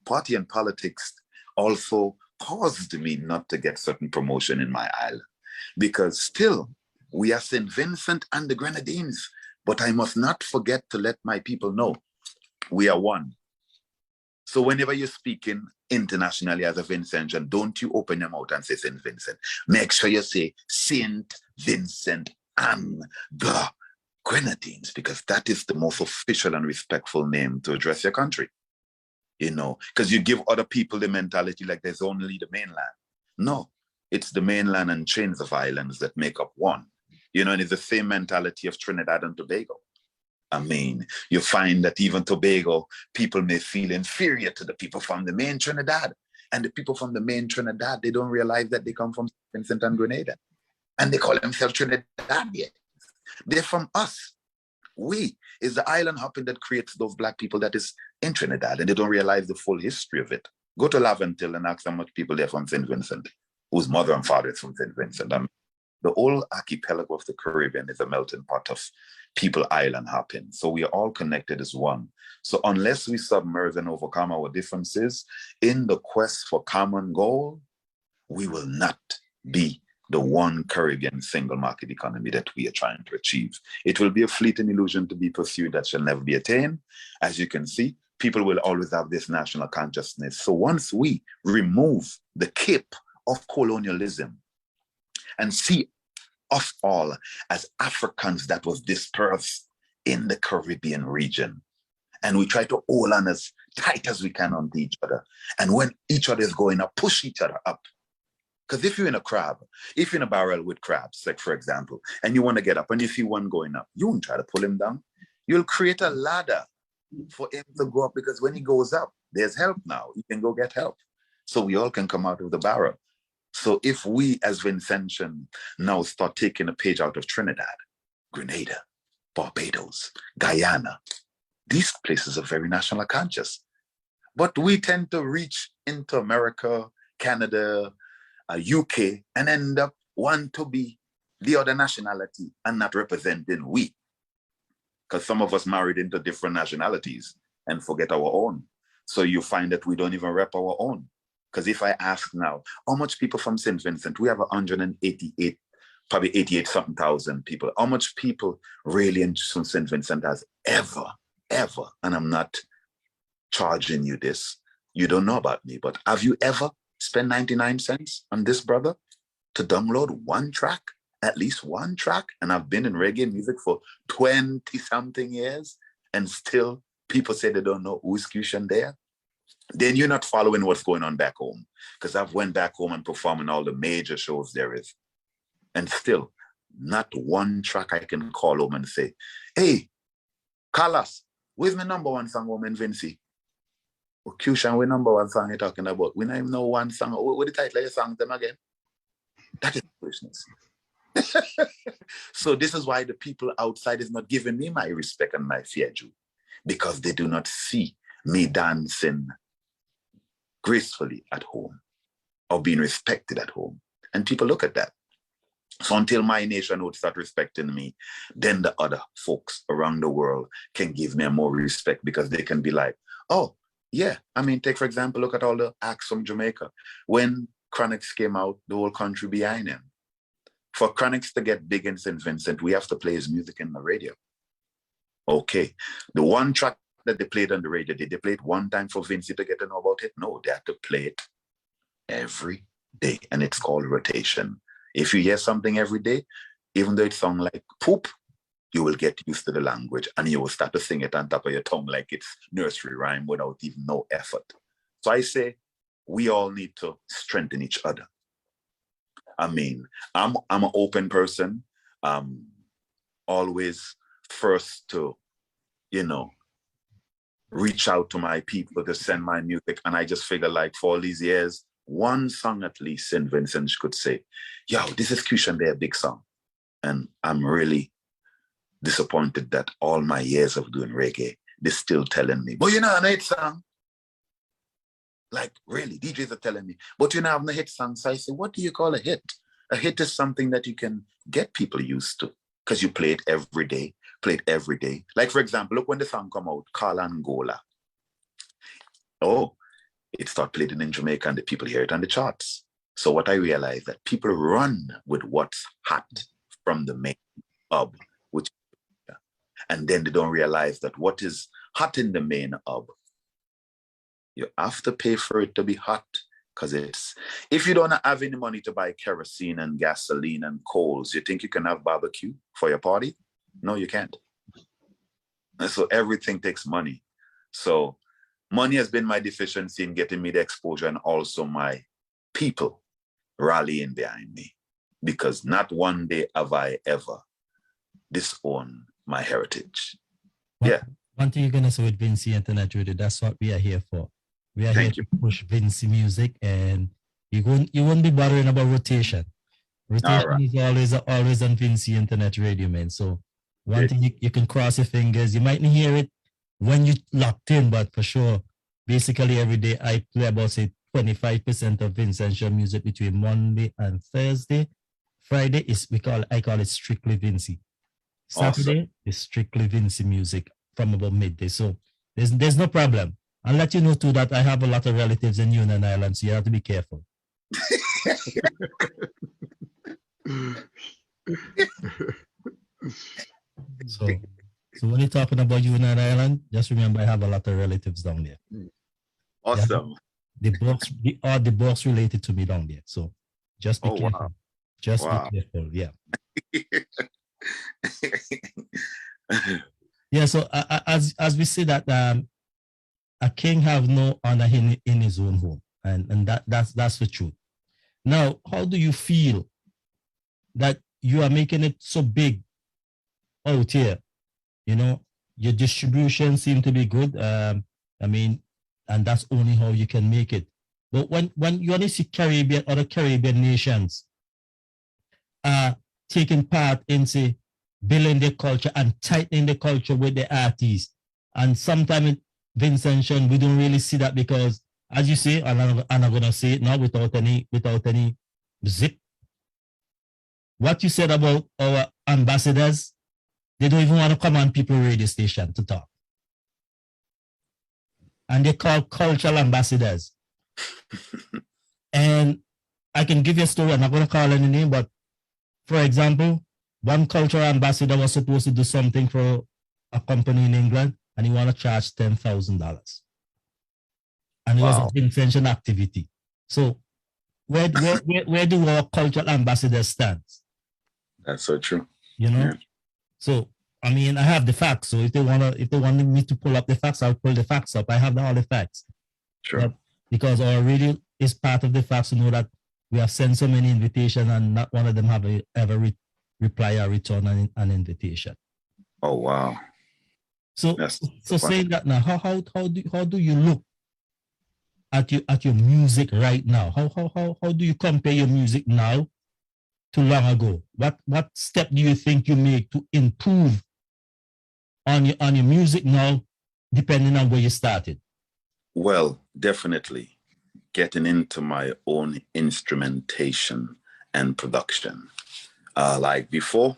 party and politics also caused me not to get certain promotion in my island, because still we are St. Vincent and the Grenadines, but I must not forget to let my people know we are one. So whenever you're speaking internationally as a Vincentian, don't you open your mouth and say St. Vincent. Make sure you say St. Vincent and the Grenadines, because that is the most official and respectful name to address your country. You know, because you give other people the mentality like there's only the mainland. No, it's the mainland and chains of islands that make up one. You know, and it's the same mentality of Trinidad and Tobago. I mean, you find that even Tobago, people may feel inferior to the people from the main Trinidad. And the people from the main Trinidad, they don't realize that they come from Vincent and Grenada. And they call themselves Trinidadians. They're from us. We is the island hopping that creates those black people that is in Trinidad, and they don't realize the full history of it. Go to Laventille and ask how much people there from St. Vincent, whose mother and father is from St. Vincent. I mean, the whole archipelago of the Caribbean is a melting pot of people island hopping. So we are all connected as one. So unless we submerge and overcome our differences in the quest for common goal, we will not be the one Caribbean single market economy that we are trying to achieve. It will be a fleeting illusion to be pursued that shall never be attained. As you can see, people will always have this national consciousness. So once we remove the cape of colonialism and see us all as Africans that was dispersed in the Caribbean region, and we try to hold on as tight as we can onto each other, and when each other is going up, push each other up. Because if you're in a crab, if you're in a barrel with crabs, like for example, and you want to get up and you see one going up, you won't try to pull him down. You'll create a ladder for him to go up, because when he goes up, there's help now. You can go get help. So we all can come out of the barrel. So if we as Vincentian now start taking a page out of Trinidad, Grenada, Barbados, Guyana, these places are very national conscious. But we tend to reach into America, Canada, UK, and end up want to be the other nationality and not representing we. Because some of us married into different nationalities and forget our own. So you find that we don't even rep our own. Because if I ask now, how much people from St. Vincent, we have 188, probably 88 something thousand people. How much people really in St. Vincent has ever, and I'm not charging you this, you don't know about me, but have you ever spent 99 cents on this brother to download one track at least one track, and I've been in reggae music for 20-something years, and still people say they don't know who's Qshan Deya, then you're not following what's going on back home. Because I've went back home and performed in all the major shows there is. And still, not one track I can call home and say, hey, Kellis, where's my number one song home in Vincy? Well, Kyushan, what number one song you're talking about? We don't even know one song. What the title of your song them again? That is foolishness. So this is why the people outside is not giving me my respect and my fear due, because they do not see me dancing gracefully at home or being respected at home. And people look at that. So until my nation would start respecting me, then the other folks around the world can give me more respect, because they can be like, oh, yeah. I mean, take, for example, look at all the acts from Jamaica. When Chronics came out, the whole country behind him. For Chronics to get big in St. Vincent, we have to play his music in the radio. Okay. The one track that they played on the radio, did they play it one time for Vincy to get to know about it? No, they have to play it every day, and it's called rotation. If you hear something every day, even though it sounds like poop, you will get used to the language, and you will start to sing it on top of your tongue like it's nursery rhyme without even no effort. So I say we all need to strengthen each other. I mean, I'm an open person. Always first to, reach out to my people to send my music. And I just figure, like, for all these years, one song at least St. Vincent could say, yo, this is Qshan Deya, big song. And I'm really disappointed that all my years of doing reggae, they're still telling me, but you know, a hit song. Like, really, DJs are telling me, but you know, I'm a hit song. So I say, what do you call a hit? A hit is something that you can get people used to, because you play it every day. Like, for example, look when the song come out, Call Angola. Oh, it started playing in Jamaica and the people hear it on the charts. So what I realized that people run with what's hot from the main hub, and then they don't realize that what is hot in the main hub, you have to pay for it to be hot, because if you don't have any money to buy kerosene and gasoline and coals, you think you can have barbecue for your party? No, you can't. And so everything takes money. So money has been my deficiency in getting me the exposure, and also my people rallying behind me, because not one day have I ever disowned my heritage. One thing you're going to say with Vincy Internet Radio, that's what we are here for. We are here to push Vincy music, and you won't be bothering about rotation. Rotation is always on Vincy Internet Radio, man. So one thing you can cross your fingers. You might not hear it when you locked in, but for sure, basically every day I play about, say, 25% of Vincent's music between Monday and Thursday. Friday I call it strictly Vincy. Saturday is strictly Vincy music from about midday. So there's no problem. I'll let you know too that I have a lot of relatives in Union Island, so you have to be careful. So when you're talking about Union Island, just remember I have a lot of relatives down there. Awesome. The boss related to me down there. So just be careful. Wow. Just be careful. Yeah. Yeah. So as we say that a king have no honor in his own home, and that's the truth. Now, how do you feel that you are making it so big out here? Your distribution seems to be good. I mean, and that's only how you can make it. But when you only see other Caribbean nations taking part in, say, building their culture and tightening the culture with the artists, and sometimes Vincent, we don't really see that, because, as you say, and I'm gonna say it now without any zip. What you said about our ambassadors, they don't even want to come on people radio station to talk. And they call cultural ambassadors. And I can give you a story. I'm not going to call any name, but for example, one cultural ambassador was supposed to do something for a company in England, and he want to charge $10,000. And it was an intention activity. So where do our cultural ambassadors stand? That's so true. You know? Yeah. So I mean, I have the facts. So if they wanted me to pull up the facts, I'll pull the facts up. I have all the facts. Sure. But because our radio is part of the facts to know that we have sent so many invitations and not one of them have ever reply or return an invitation. Oh wow. So saying that now, how do you look at your music right now? How do you compare your music now to long ago? What step do you think you make to improve on your music now, depending on where you started? Well, definitely getting into my own instrumentation and production. Like before,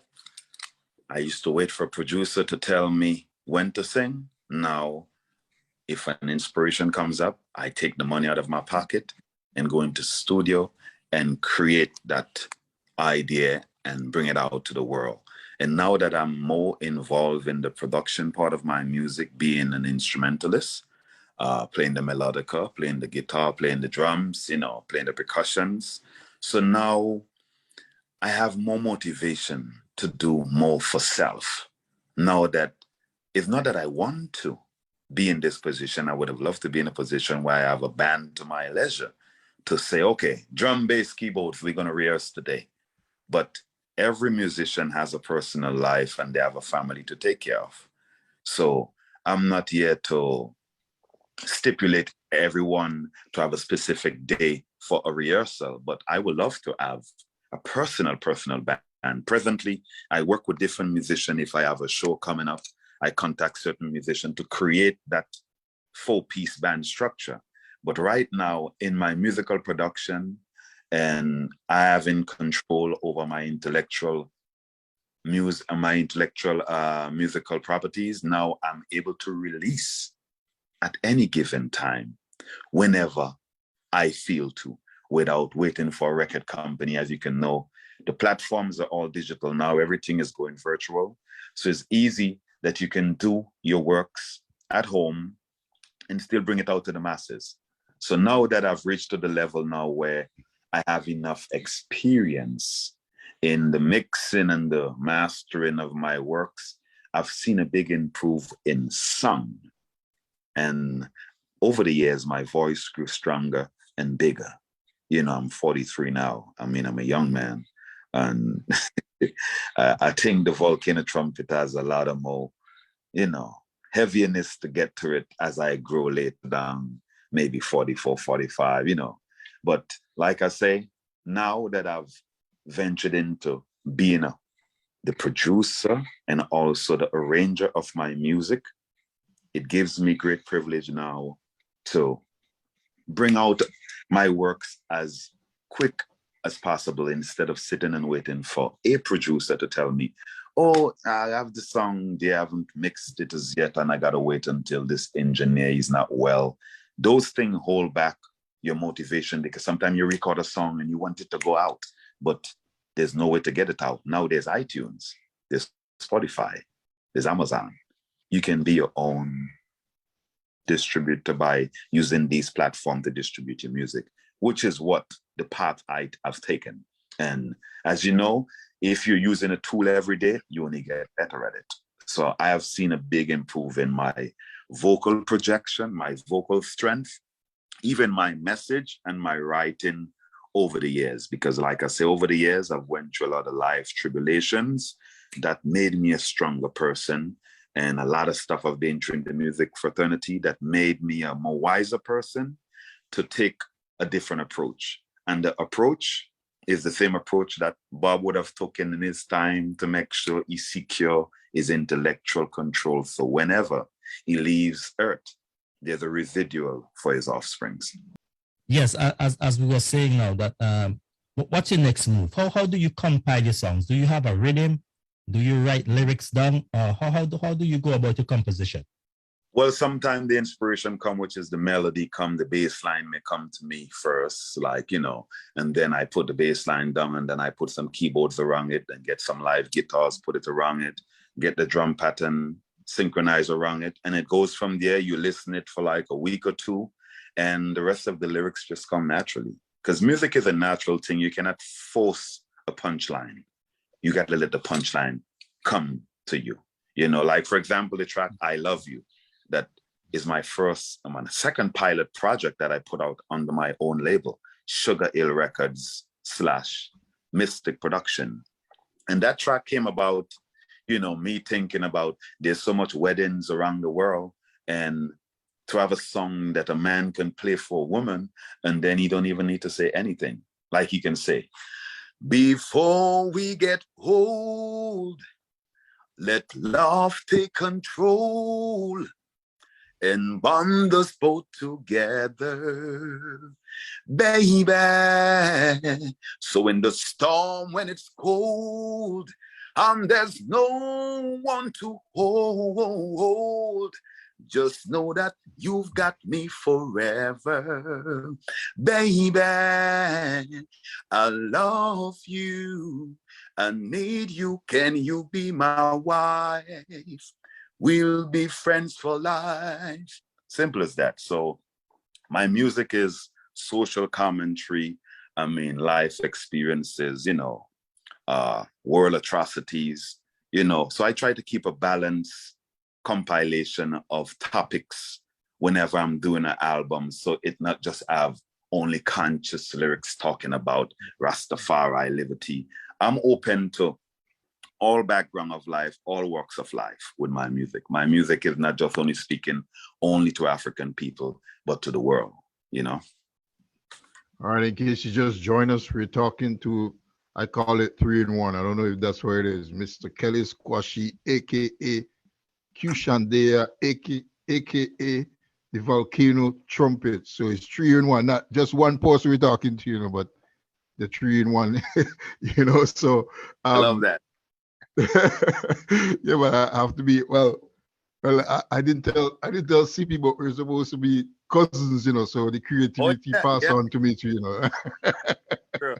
I used to wait for a producer to tell me when to sing. Now, if an inspiration comes up, I take the money out of my pocket and go into studio and create that idea and bring it out to the world. And now that I'm more involved in the production part of my music, being an instrumentalist, playing the melodica, playing the guitar, playing the drums, playing the percussions. So now I have more motivation to do more for self. Now that it's not that I want to be in this position. I would have loved to be in a position where I have a band to my leisure to say, okay, drum, bass, keyboards, we're going to rehearse today. But every musician has a personal life and they have a family to take care of. So I'm not here to stipulate everyone to have a specific day for a rehearsal, but I would love to have a personal band. And presently, I work with different musicians. If I have a show coming up, I contact certain musicians to create that 4-piece band structure. But right now, in my musical production, and I have in control over my intellectual musical properties, now I'm able to release at any given time, whenever I feel to, without waiting for a record company. As you can know, the platforms are all digital now. Everything is going virtual. So it's easy that you can do your works at home and still bring it out to the masses. So now that I've reached to the level now where I have enough experience in the mixing and the mastering of my works, I've seen a big improve in song. And over the years, my voice grew stronger and bigger. I'm 43 now. I mean, I'm a young man. And I think the volcano trumpet has a lot of more, heaviness to get to it as I grow later down, maybe 44, 45, But like I say, now that I've ventured into being the producer and also the arranger of my music, it gives me great privilege now to bring out my works as quick as possible instead of sitting and waiting for a producer to tell me, oh, I have the song, they haven't mixed it as yet, and I gotta wait until this engineer is not well. Those things hold back your motivation, because sometimes you record a song and you want it to go out, but there's no way to get it out. Now there's iTunes, there's Spotify, there's Amazon. You can be your own distributor by using these platforms to distribute your music, which is what the path I've taken. And as you know, if you're using a tool every day, you only get better at it. So I have seen a big improvement in my vocal projection, my vocal strength, even my message and my writing over the years. Because like I say, over the years, I've went through a lot of life tribulations that made me a stronger person. And a lot of stuff I've been through in the music fraternity that made me a more wiser person to take a different approach. And the approach is the same approach that Bob would have taken in his time to make sure he secure his intellectual control. So whenever he leaves Earth, there's a residual for his offsprings. Yes, as we were saying now, that what's your next move? How do you compile your songs? Do you have a rhythm? Do you write lyrics down? How do you go about your composition? Well, sometimes the inspiration come, which is the melody come, the bass line may come to me first, and then I put the bass line down, and then I put some keyboards around it and get some live guitars, put it around it, get the drum pattern synchronized around it. And it goes from there. You listen it for like a week or two, and the rest of the lyrics just come naturally. Because music is a natural thing. You cannot force a punchline. you got to let the punchline come to you. You know, like for example, the track I Love You, that is my second pilot project that I put out under my own label, Sugar Hill Records / Mystic Production. And that track came about, you know, me thinking about there's so much weddings around the world, and to have a song that a man can play for a woman, and then he don't even need to say anything. Like he can say, before we get old, let love take control and bond us both together, baby. So in the storm, when it's cold, and there's no one to hold, just know that you've got me forever, baby. I love you and need you. Can you be my wife? We'll be friends for life. Simple as that. So my music is social commentary. I mean, life experiences, you know, world atrocities, you know. So I try to keep a balanced compilation of topics whenever I'm doing an album. So it not just have only conscious lyrics talking about Rastafari, liberty. I'm open to all background of life, all walks of life with my music. My music is not just only speaking only to African people, but to the world, you know? All right, in case you just joined us, we're talking to, I call it 3-in-1. I don't know if that's where it is. Mr. Kellis Quashie, AKA Qshan Deya, AKA the Volcano Trumpet. So it's 3-in-1, not just one person we're talking to, you know, but the 3-in-1, you know, so. I love that. Yeah, but I have to be, well, I didn't tell CP, but we're supposed to be cousins, you know, so the creativity passed on to me too, you know. Sure.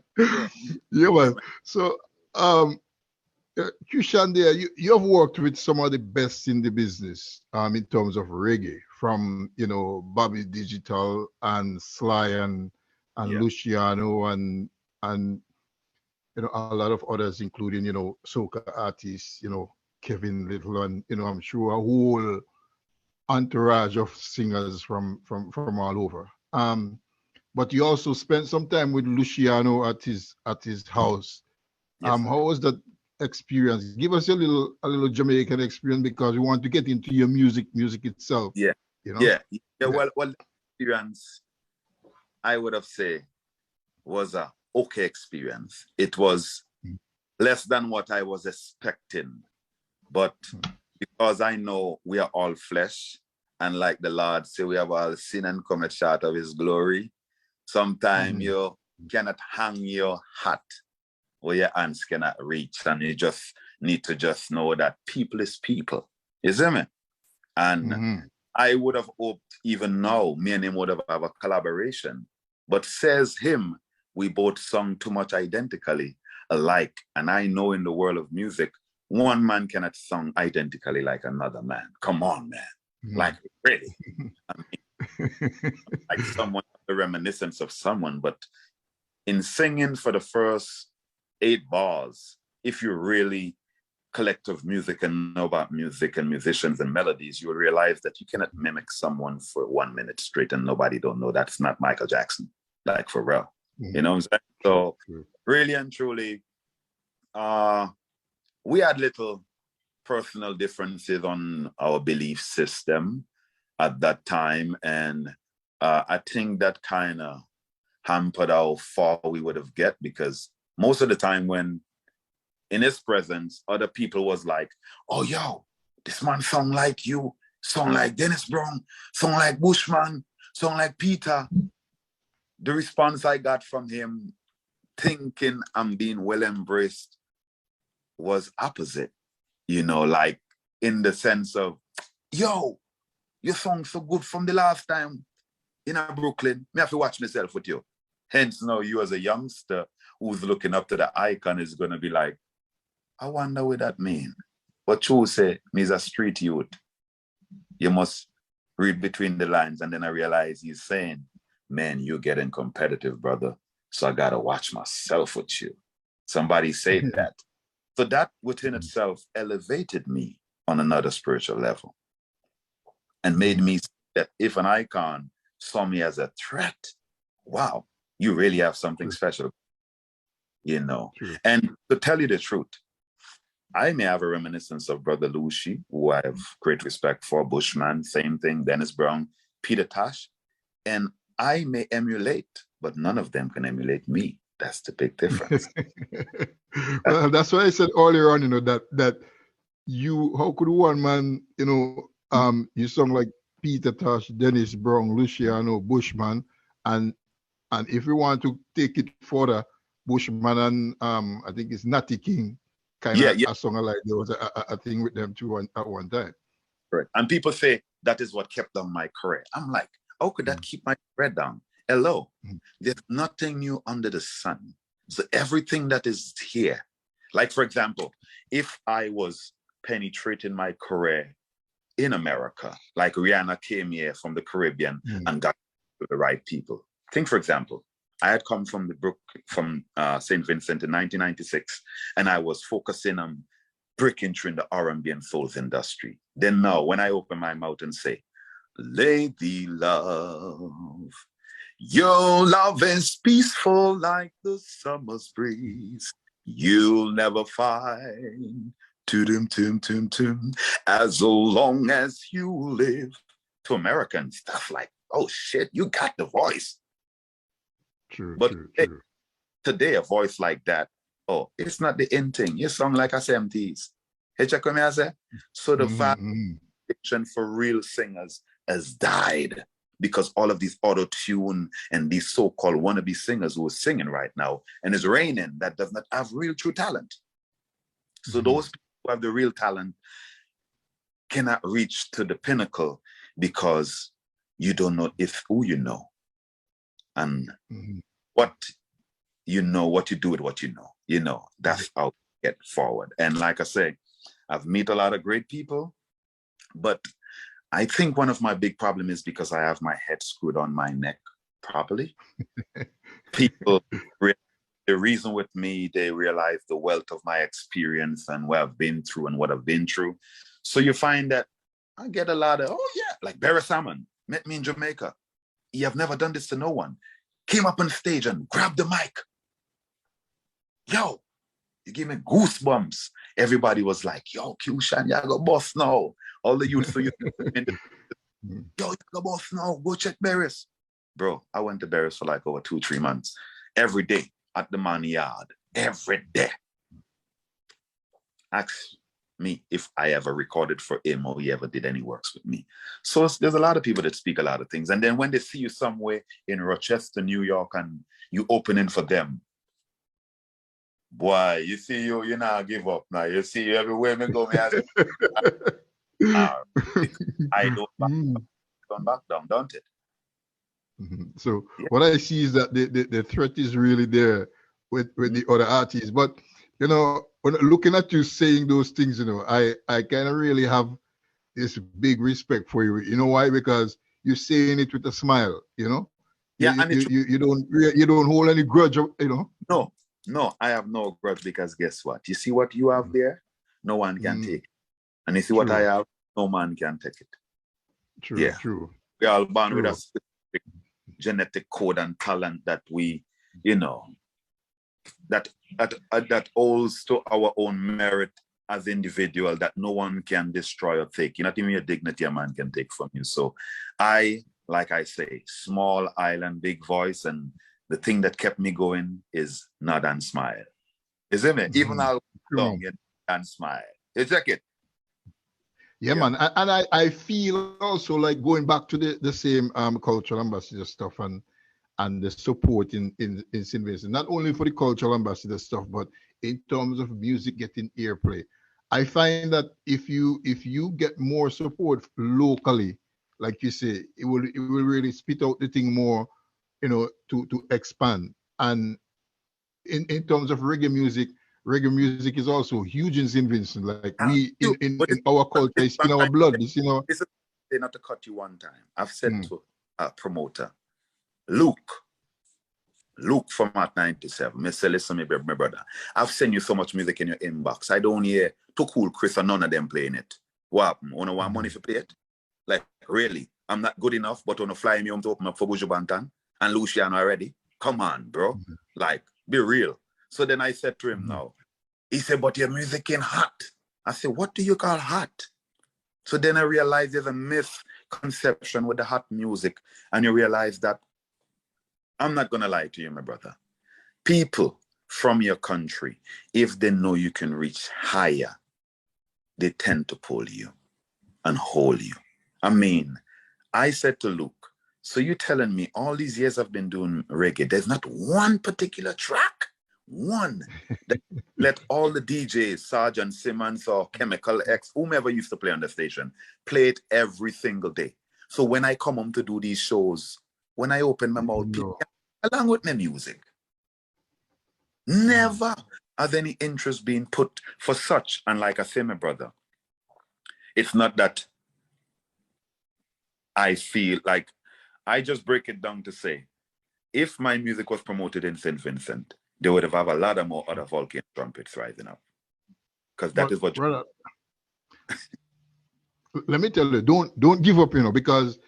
Yeah, man. So, Qshan Deya, you have worked with some of the best in the business, in terms of reggae, from, you know, Bobby Digital and Sly and Luciano and you know, a lot of others, including, you know, soca artists, you know, Kevin Little, and, you know, I'm sure a whole entourage of singers from all over. But you also spent some time with Luciano at his house. Yes. How was that experience? Give us a little Jamaican experience, because we want to get into your music itself. Yeah. You know? Yeah. Well, the experience, I would have said, was a okay experience. It was less than what I was expecting, but because I know we are all flesh, and like the Lord say, we have all sin and come short of his glory. Sometimes you cannot hang your hat where your hands cannot reach, and you just need to just know that people is people. You see me? And I would have hoped even now, me and him would have a collaboration, but says him, we both sung too much identically alike. And I know in the world of music, one man cannot sing identically like another man. Come on, man. Like, really? I mean, like someone, the reminiscence of someone. But in singing for the first 8 bars, if you really collective music and know about music and musicians and melodies, you will realize that you cannot mimic someone for 1 minute straight and nobody don't know that's not Michael Jackson, like for real. You know what I'm saying? So really and truly, we had little personal differences on our belief system at that time. And I think that kind of hampered how far we would have get, because most of the time when in his presence, other people was like, oh, yo, this man sound like you, sound like Dennis Brown, sound like Bushman, sound like Peter. The response I got from him, thinking I'm being well embraced, was opposite, you know, like in the sense of, yo, your song so good from the last time in Brooklyn. Me have to watch myself with you. Hence now you as a youngster who's looking up to the icon is going to be like, I wonder what that mean. But you say, me's a street youth. You must read between the lines. And then I realize he's saying, man, you're getting competitive, brother. So I got to watch myself with you. Somebody said that. So that within itself elevated me on another spiritual level and made me see that if an icon saw me as a threat, wow, you really have something special, you know. And to tell you the truth, I may have a reminiscence of Brother Lucy, who I have great respect for, Bushman, same thing, Dennis Brown, Peter Tosh, and I may emulate, but none of them can emulate me. That's the big difference. Well, that's why I said earlier on, you know, that you, how could one man, you know, you sound like Peter Tosh, Dennis Brown, Luciano, Bushman, and if we want to take it further, Bushman and I think it's Natty King, kind of a song like there was a thing with them too at one time. Right. And people say that is what kept down my career. I'm like, how could that keep my career down? Hello, there's nothing new under the sun. So everything that is here, like for example, if I was penetrating my career in America, like Rihanna came here from the Caribbean and got to the right people. Think for example, I had come from St. Vincent in 1996, and I was focusing on breaking through in the R&B and soul industry. Then now, when I open my mouth and say, "Lady love, your love is peaceful like the summer's breeze. You'll never find, as long as you live." To American stuff like, oh shit, you got the voice. But today, a voice like that, oh, it's not the in thing. You sound like a 70s. So the foundation for real singers has died because all of these auto-tune and these so-called wannabe singers who are singing right now, and it's raining, that does not have real true talent. So those people who have the real talent cannot reach to the pinnacle because you don't know if who you know and what you know, what you do with what you know, that's how to get forward. And like I say, I've met a lot of great people, but I think one of my big problems is because I have my head screwed on my neck properly. People, they reason with me, they realize the wealth of my experience and what I've been through and what I've been through. So you find that I get a lot of, oh yeah, like Barry Salmon met me in Jamaica. He have never done this to no one. Came up on stage and grabbed the mic. Yo, you gave me goosebumps. Everybody was like, yo, Kyushan, you go boss now. All the youth, so you yo, you go boss now, go check Barris. Bro, I went to Barris for like over 2-3 months. Every day at the man yard. Every day. Ask me if I ever recorded for him or he ever did any works with me. So there's a lot of people that speak a lot of things. And then when they see you somewhere in Rochester, New York, and you opening for them, boy, you see you now give up now. You see you everywhere me go, me I don't back down, don't it? So what I see is that the threat is really there with the other artists. But you know, when looking at you saying those things, you know, I kind of really have this big respect for you. You know why? Because you're saying it with a smile. You know. Yeah, you don't hold any grudge. You know. No, I have no grudge because guess what? You see what you have there? No one can take it. And you see what I have? No man can take it. True. We are all born with a specific genetic code and talent that we, you know, that owes to our own merit as individual that no one can destroy or take. Not even your dignity a man can take from you. So like I say, small island, big voice, and the thing that kept me going is nod and smile. Isn't it? Even I'll long and smile. You check it. Yeah, man. And I feel also like going back to the same cultural ambassador stuff and the support in St. Vincent, not only for the cultural ambassador stuff, but in terms of music getting airplay. I find that if you get more support locally, like you say, it will really spit out the thing more, you know, to expand. And in terms of reggae music is also huge in St. Vincent. Like we in our culture, it's in our blood. It's, you know. Not to cut you one time. I've said to a promoter, Luke, Luke from at 97. Me say, listen, my brother. I've sent you so much music in your inbox. I don't hear Too Cool Chris and none of them playing it. What happened? You want money for play it? Like, really? I'm not good enough, but want to fly me home to open up for Buju Banton and Luciano already? Come on, bro. Like, be real. So then I said to him now, he said, but your music ain't hot. I said, what do you call hot? So then I realized there's a misconception with the hot music, and you realize that I'm not going to lie to you, my brother. People from your country, if they know you can reach higher, they tend to pull you and hold you. I mean, I said to Luke, so you telling me all these years I've been doing reggae, there's not one particular track, one, that let all the DJs, Sergeant Simmons or Chemical X, whomever used to play on the station, play it every single day. So when I come home to do these shows, when I open my mouth, people along with my music. Never has any interest been put for such. And like I say, my brother, it's not that I feel like, I just break it down to say, if my music was promoted in St. Vincent, they would have a lot of more other volcano trumpets rising up. Because that is what... Brother, let me tell you, don't give up, because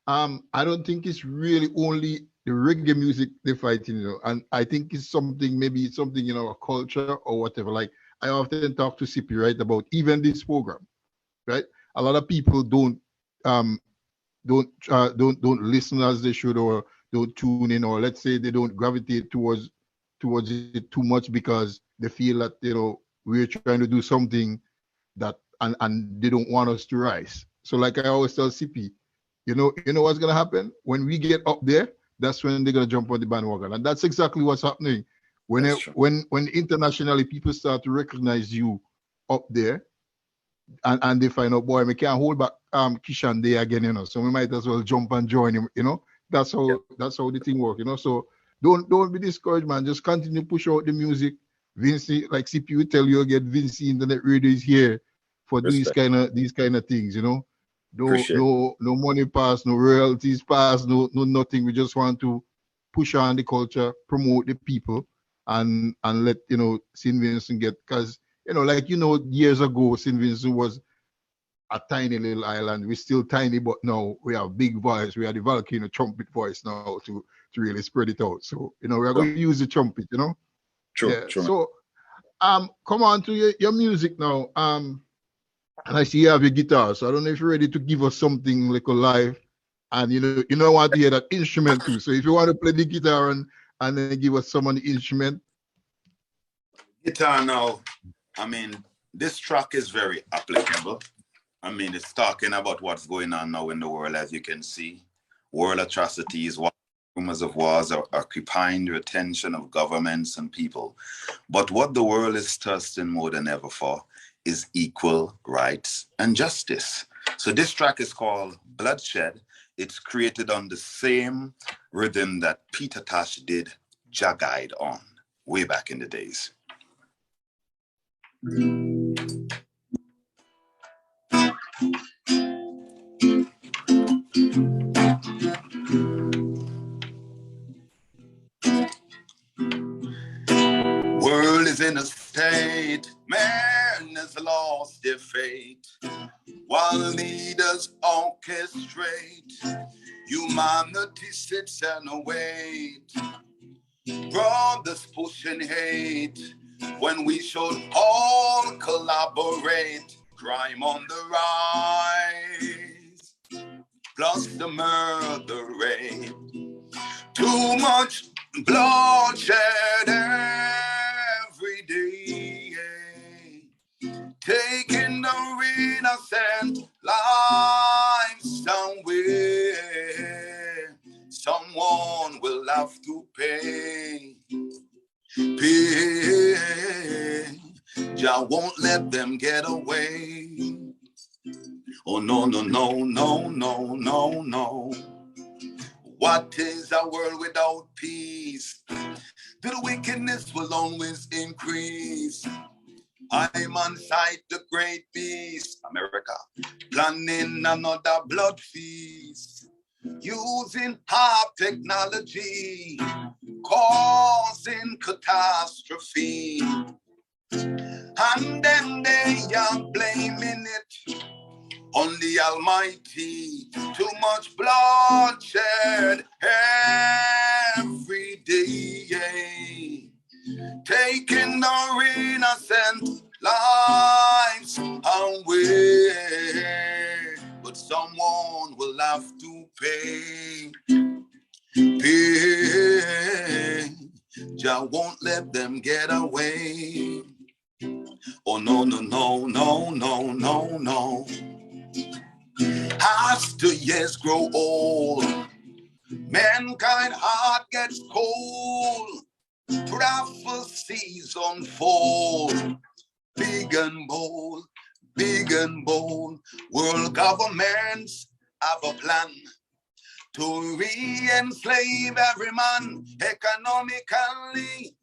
I don't think it's really only the reggae music they're fighting, and I think it's something, maybe it's something in our culture or whatever. Like, I often talk to CP, right, about even this program, right? A lot of people don't listen as they should, or don't tune in, or let's say they don't gravitate towards it too much because they feel that we're trying to do something that and they don't want us to rise. So like I always tell CP, you know what's gonna happen when we get up there. That's when they're gonna jump on the bandwagon, and that's exactly what's happening. When internationally people start to recognize you up there, and they find out, boy, we can't hold back Qshan Deya again, so we might as well jump and join him. That's how the thing works. So don't be discouraged, man. Just continue to push out the music. Vincy, like CP will tell you again, Vincy Internet Radio is here for these kind of things. No money pass, no royalties pass, no nothing. We just want to push on the culture, promote the people, and let St. Vincent get, because years ago St. Vincent was a tiny little island. We're still tiny, but now we have big voice. We have the volcano trumpet voice now to really spread it out. So we are going to use the trumpet. True. So come on to your music now. And I see you have your guitar, so I don't know if you're ready to give us something like a live. And I want to hear that instrument too. So if you want to play the guitar and then give us some of the instrument. Guitar now, I mean, this track is very applicable. I mean, it's talking about what's going on now in the world, as you can see. World atrocities, rumors of wars are occupying the attention of governments and people. But what the world is thirsting more than ever for is equal rights and justice. So this track is called Bloodshed. It's created on the same rhythm that Peter Tosh did Jagged on way back in the days. World is in a state, man has lost their fate, while leaders orchestrate, humanity sits and awaits, brothers pushing hate, when we should all collaborate, crime on the rise, plus the murder rate, too much bloodshed every day, taking the innocent lives somewhere. Someone will have to pay. Jah won't let them get away. Oh no, no, no, no, no, no, no. What is a world without peace? The wickedness will always increase. I'm on sight, the great beast, America, planning another blood feast. using hard technology, causing catastrophe. And then they are blaming it on the Almighty. Too much bloodshed every day, taking our innocent lives away. But someone will have to pay. Jah won't let them get away. Oh no, no, no, no, no, no, no. As the years grow old, mankind heart gets cold. Prophecies unfold. Big and bold, big and bold. World governments have a plan to re-enslave every man economically,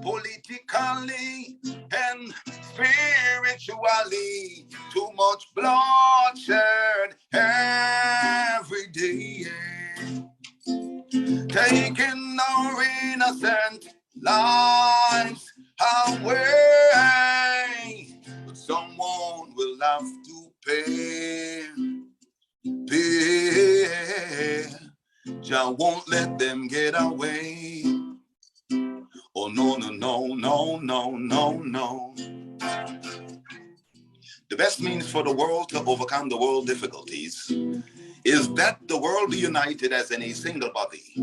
politically, and spiritually. Too much bloodshed every day, taking our innocent lives away. But someone will have to pay. Jah won't let them get away. Oh no, no, no, no, no, no, no. The best means for the world to overcome the world difficulties is that the world be united as in a single body.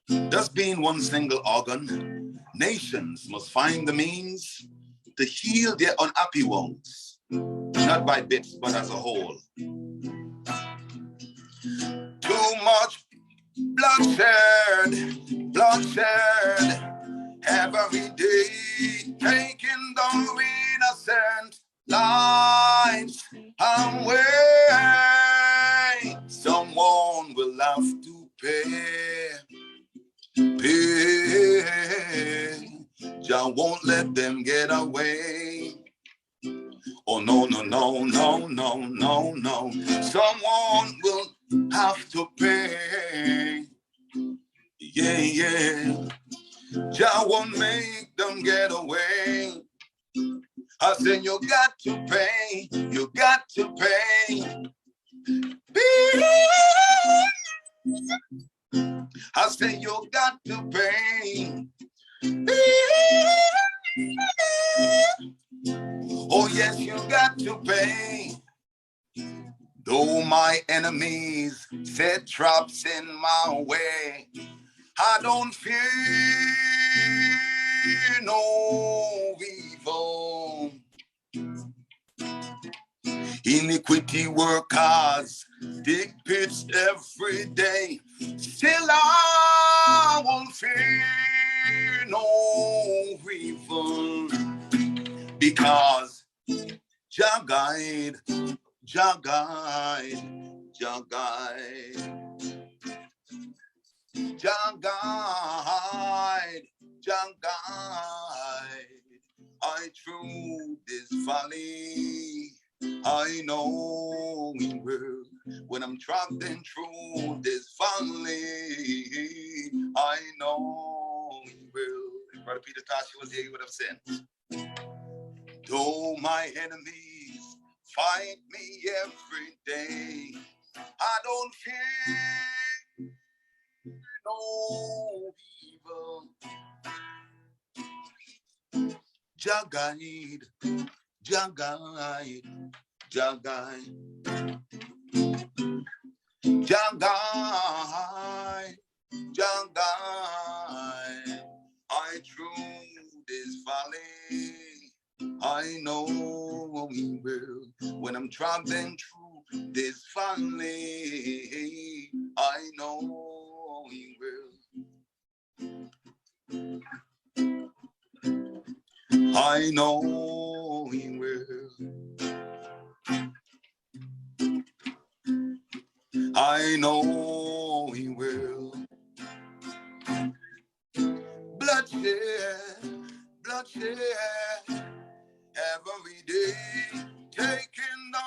Thus being one single organ, nations must find the means to heal their unhappy wounds, not by bits, but as a whole. Too much bloodshed, bloodshed every day, taking the innocent lives away. Someone will have to pay. Jah won't let them get away. Oh no, no, no, no, no, no, no. Someone will have to pay. Yeah, yeah. Jah won't make them get away. I said you got to pay, you got to pay. I say you got to pay. Oh yes, you got to pay. Though my enemies set traps in my way, I don't fear no evil. Iniquity workers dig pits every day. Still I won't fear no evil, because Jah guide, Jah guide, Jah guide, Jah guide, Jah guide. I through this valley, I know He will. When I'm traveling through this valley, I know He will. If Brother Peter Tosh was here, he would have said, though my enemies fight me every day, I don't fear no evil. Jah guide, Jah guide, Jah guide, Jah guide, Jah guide. I through this valley, I know He will. When I'm traveling through this valley, I know He will. I know He will. I know He will. Bloodshed, bloodshed every day, taking the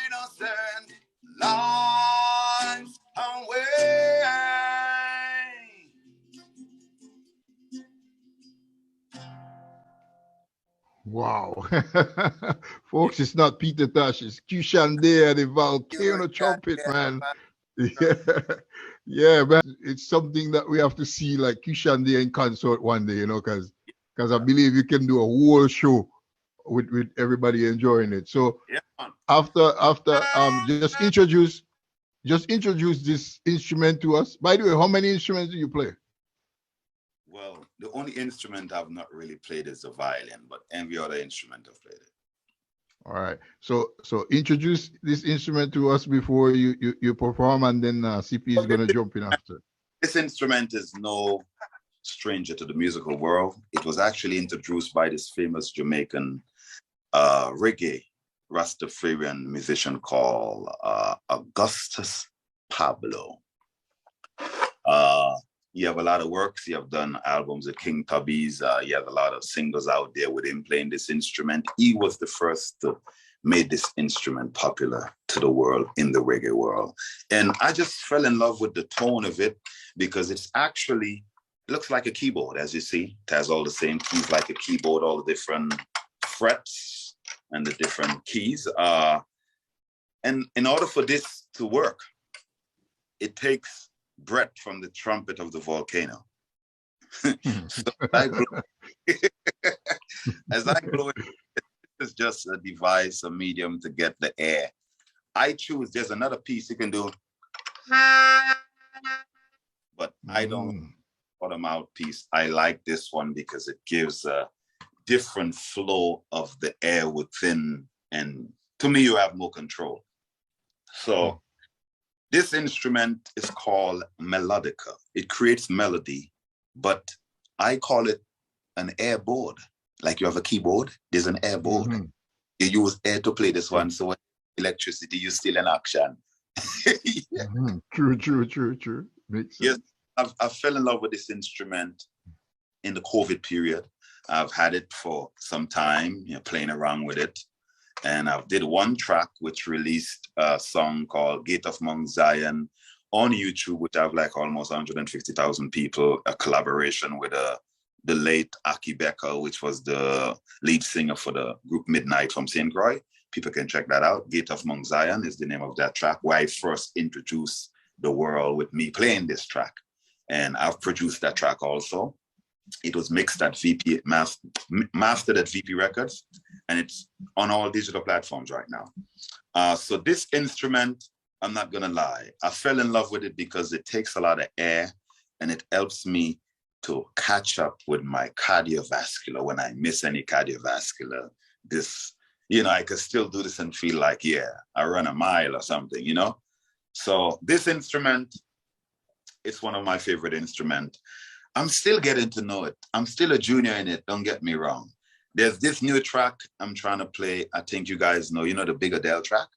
innocent lives away. Wow. Folks, it's not Peter Tosh, it's Qshan Deya, the volcano trumpet, man. Yeah. Yeah, man. It's something that we have to see like Qshan Deya in concert one day, you know, because I believe you can do a whole show with everybody enjoying it. So after just introduce this instrument to us. By the way, how many instruments do you play? Well, the only instrument I've not really played is the violin, but every other instrument I've played it. All right. So introduce this instrument to us before you perform, and then CP is gonna jump in after. This instrument is no stranger to the musical world. It was actually introduced by this famous Jamaican reggae Rastafarian musician called Augustus Pablo. You have a lot of works. You have done albums with King Tubby's. You have a lot of singles out there with him playing this instrument. He was the first to make this instrument popular to the world, in the reggae world. And I just fell in love with the tone of it because it's actually, it looks like a keyboard, as you see. It has all the same keys like a keyboard, all the different frets and the different keys. And in order for this to work, it takes breath from the trumpet of the volcano. So as I blow it, it's just a device, a medium to get the air. I choose, there's another piece you can do, but I don't put a mouthpiece. I like this one because it gives a different flow of the air within, and to me, you have more control. So this instrument is called Melodica. It creates melody, but I call it an air board. Like you have a keyboard, there's an air board. You use air to play this one, so when electricity, you're still in action. True. Makes sense. Yes, I fell in love with this instrument in the COVID period. I've had it for some time, playing around with it. And I did one track which released a song called Gate of Mount Zion on YouTube, which have like almost 150,000 people, a collaboration with the late Aki Becker, which was the lead singer for the group Midnight from St. Croix. People can check that out. Gate of Mount Zion is the name of that track, where I first introduced the world with me playing this track. And I've produced that track also. It was mixed at VP, mastered at VP Records, and it's on all digital platforms right now. So this instrument, I'm not gonna lie, I fell in love with it because it takes a lot of air and it helps me to catch up with my cardiovascular. When I miss any cardiovascular, this, I could still do this and feel like, I run a mile or something, So this instrument, it's one of my favorite instruments. I'm still getting to know it. I'm still a junior in it, don't get me wrong. There's this new track I'm trying to play. I think you guys know, the Big Adele track?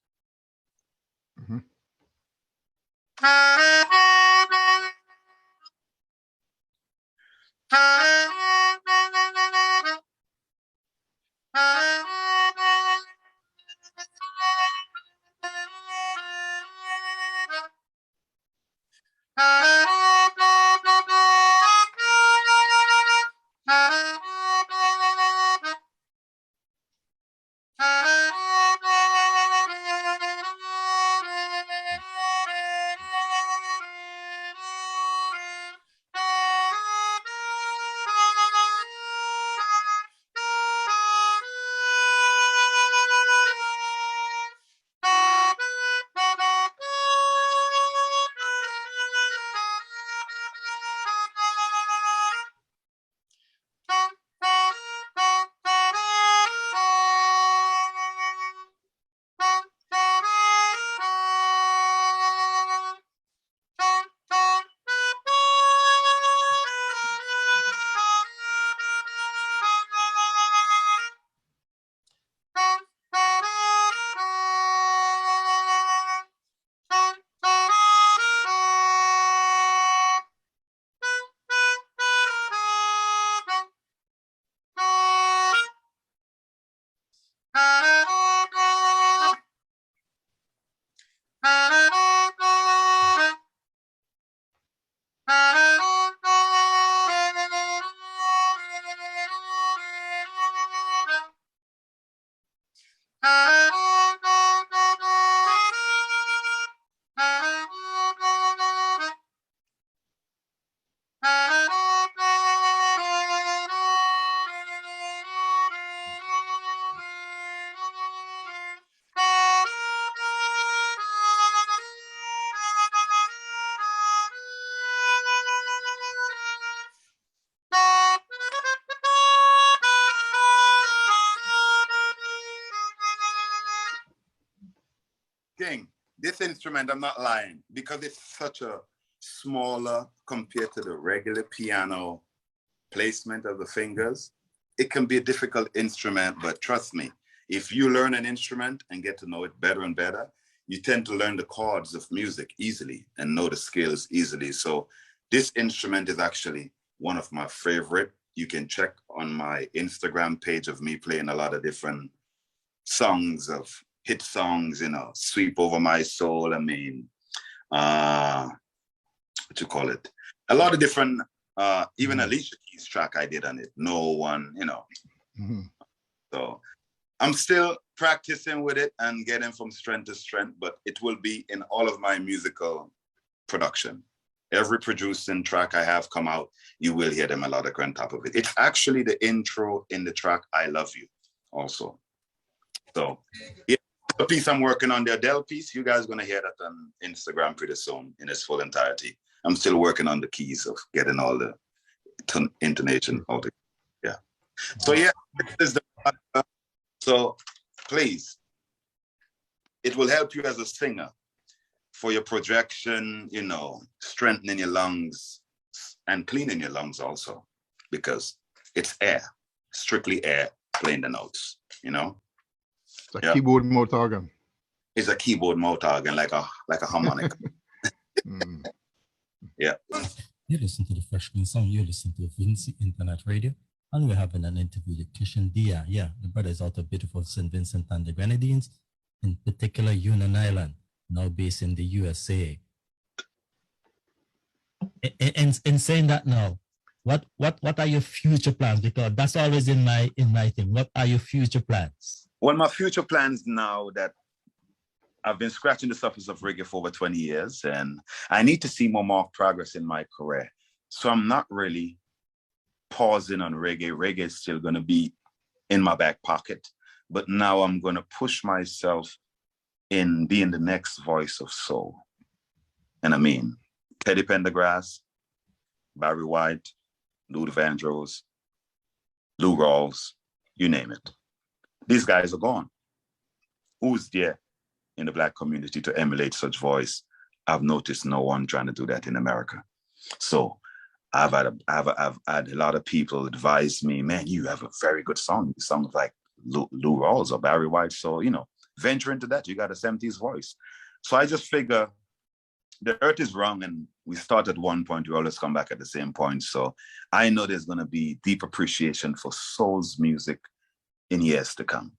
King, this instrument, I'm not lying, because it's such a smaller compared to the regular piano placement of the fingers, it can be a difficult instrument, but trust me, if you learn an instrument and get to know it better and better, you tend to learn the chords of music easily and know the scales easily. So this instrument is actually one of my favorite. You can check on my Instagram page of me playing a lot of different songs of hit songs, you know, Sweep Over My Soul. I mean, what you call it? A lot of different, even Alicia Keys track I did on it. No One, you know. Mm-hmm. So I'm still practicing with it and getting from strength to strength, but it will be in all of my musical production. Every producing track I have come out, you will hear the melodic on top of it. It's actually the intro in the track I Love You also. So yeah, the piece I'm working on, the Adele piece, you guys are gonna hear that on Instagram pretty soon in its full entirety. I'm still working on the keys of getting all the intonation out. Yeah. So yeah, this is the, so please, it will help you as a singer for your projection, you know, strengthening your lungs and cleaning your lungs also, because it's air, strictly air playing the notes, you know? It's a keyboard mouth organ. It's a keyboard mouth organ, like a harmonica. Yeah. You listen to the Freshman Song, you listen to Vincy Internet Radio, and we're having an interview with Qshan Deya. Yeah, the brother is out of beautiful St. Vincent and the Grenadines, in particular Union Island, now based in the USA. In saying that now, what are your future plans? Because that's always in my thing. What are your future plans? Well, my future plans now that I've been scratching the surface of reggae for over 20 years, and I need to see more marked progress in my career. So I'm not really pausing on reggae. Reggae is still going to be in my back pocket, but now I'm going to push myself in being the next voice of soul. And I mean, Teddy Pendergrass, Barry White, Lou Vandross, Lou Rawls, you name it. These guys are gone. Who's there in the Black community to emulate such voice? I've noticed no one trying to do that in America. So I've had a lot of people advise me, man, you have a very good song. You sound like Lou Rawls or Barry White. So, you know, venture into that. You got a 70s voice. So I just figure the earth is wrong, and we start at one point, we always come back at the same point. So I know there's going to be deep appreciation for soul's music in years to come,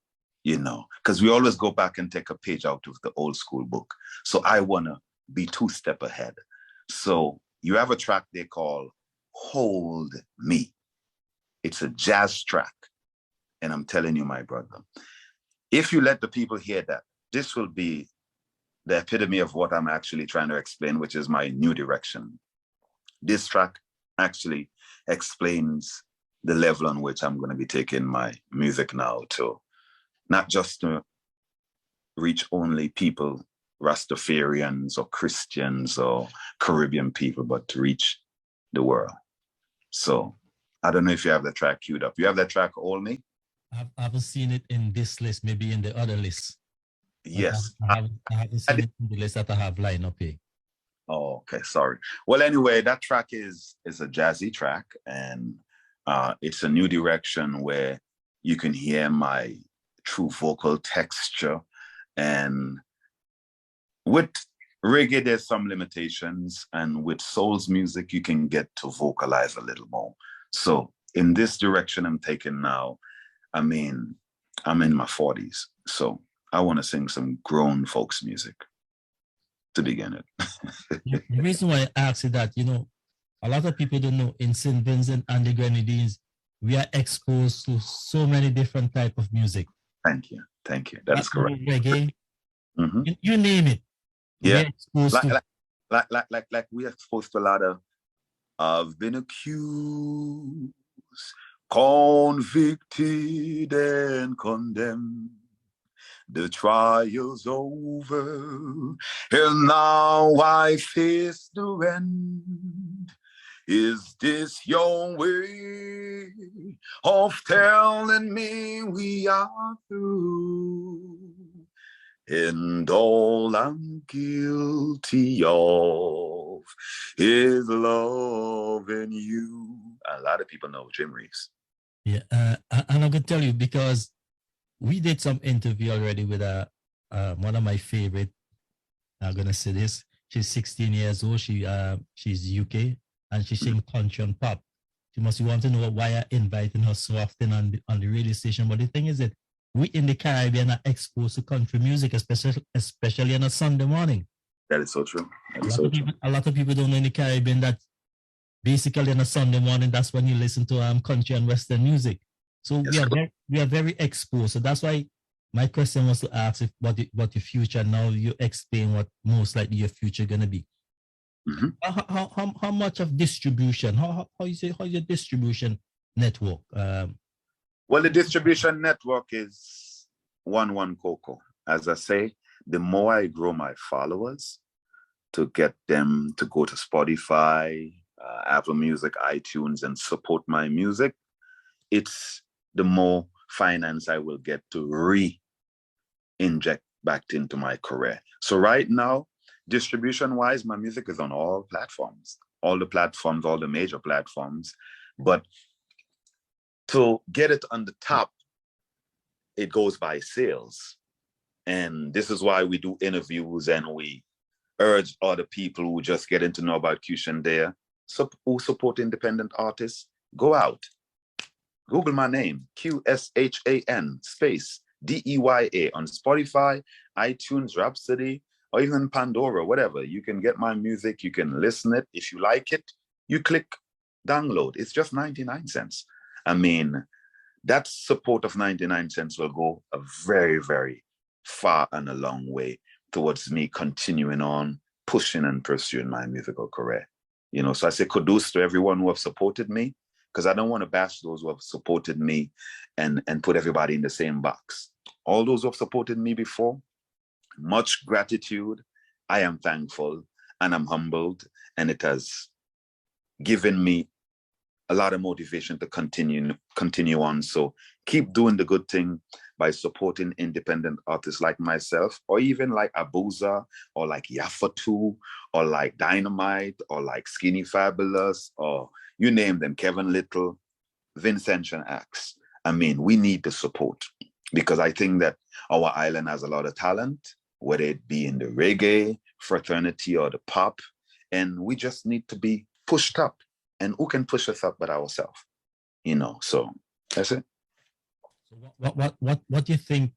you know, because we always go back and take a page out of the old school book. So I want to be 2 steps ahead. So you have a track they call Hold Me. It's a jazz track. And I'm telling you, my brother, if you let the people hear that, this will be the epitome of what I'm actually trying to explain, which is my new direction. This track actually explains the level on which I'm going to be taking my music now to not just to reach only people, Rastafarians or Christians or Caribbean people, but to reach the world. So I don't know if you have the track queued up. You have that track, All Me? I haven't seen it in this list, maybe in the other list. Yes. I haven't seen it in the list that I have lined up here. Oh, okay, sorry. Well, anyway, that track is a jazzy track, and it's a new direction where you can hear my true vocal texture. And with reggae, there's some limitations, and with soul's music, you can get to vocalize a little more. So in this direction I'm taking now, I mean, I'm in my 40s, so I want to sing some grown folks music to begin it. The reason why I asked you that, you know, a lot of people don't know in St. Vincent and the Grenadines, we are exposed to so many different types of music. Thank you. Thank you. That is correct. Reggae, Mm-hmm. you name it. Yeah. We're exposed to. Like we're exposed to a lot of, I've been accused, convicted, and condemned. The trial's over, and now I face the end. Is this your way of telling me we are through? And all I'm guilty of is loving you. A lot of people know Jim Reeves. Yeah, and I'm gonna tell you because we did some interview already with one of my favorite. I'm gonna say this. She's 16 years old. She's UK and she sings country and pop. She must want to know why I inviting her so often on the radio station. But the thing is that we in the Caribbean are exposed to country music, especially on a Sunday morning. That is so true. A lot of people don't know in the Caribbean that basically on a Sunday morning, that's when you listen to country and Western music. So we are very exposed. So that's why my question was to ask what your future. Now you explain what most likely your future gonna be. Mm-hmm. How much of distribution? How is your distribution network? Well, the distribution network is one Coco. As I say, the more I grow my followers to get them to go to Spotify, Apple Music, iTunes, and support my music, it's the more finance I will get to re-inject back into my career. So right now, distribution-wise, my music is on all platforms, all the major platforms. But to get it on the top, it goes by sales. And this is why we do interviews and we urge other people who just getting to know about Qshan Deya, who support independent artists, go out. Google my name, Qshan space Deya on Spotify, iTunes, Rhapsody, or even Pandora, whatever. You can get my music, you can listen it. If you like it, you click download. It's just 99 cents. I mean, that support of 99 cents will go a very, very far and a long way towards me continuing on pushing and pursuing my musical career. You know, so I say kudos to everyone who have supported me, because I don't want to bash those who have supported me and put everybody in the same box. All those who have supported me before, much gratitude. I am thankful and I'm humbled, and it has given me a lot of motivation to continue on. So keep doing the good thing by supporting independent artists like myself, or even like Abuza, or like Yafatu, or like Dynamite, or like Skinny Fabulous, or you name them, Kevin Little, Vincent and Axe. I mean, we need the support, because I think that our island has a lot of talent, whether it be in the reggae, fraternity, or the pop, and we just need to be pushed up. And who can push us up but ourselves? You know, so that's it. So what do you think?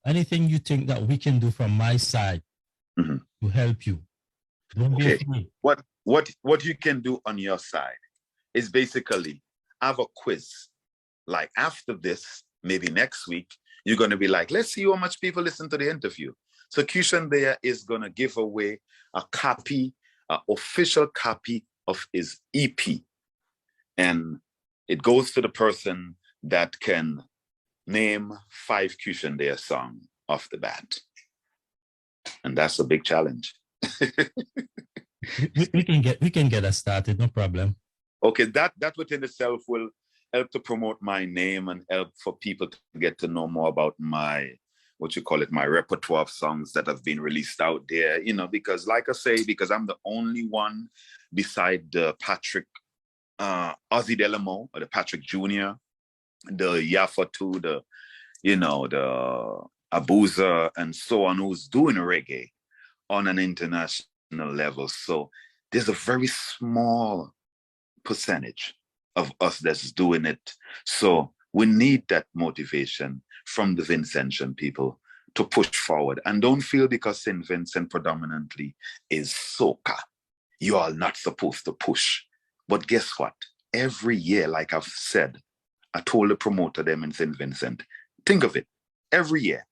Anything you think that we can do from my side to help you? Don't be afraid. What you can do on your side is basically have a quiz. Like after this, maybe next week, you're going to be like, let's see how much people listen to the interview. So Qshan Deya is going to give away a copy, an official copy of his EP. And it goes to the person that can name 5 Qshan Deya songs off the bat. And that's a big challenge. we can get us started, no problem. Okay, that within itself will help to promote my name and help for people to get to know more about my, my repertoire of songs that have been released out there, you know, because like I say, because I'm the only one beside the Patrick Ozzy Delamo, or the Patrick Jr., the Yafatu, the Abuza, and so on, who's doing reggae on an international level. So there's a very small percentage of us that's doing it. So we need that motivation from the Vincentian people to push forward. And don't feel because St. Vincent predominantly is soca, you are not supposed to push. But guess what? Every year, like I've said, I told the promoter them in St. Vincent, think of it. every year,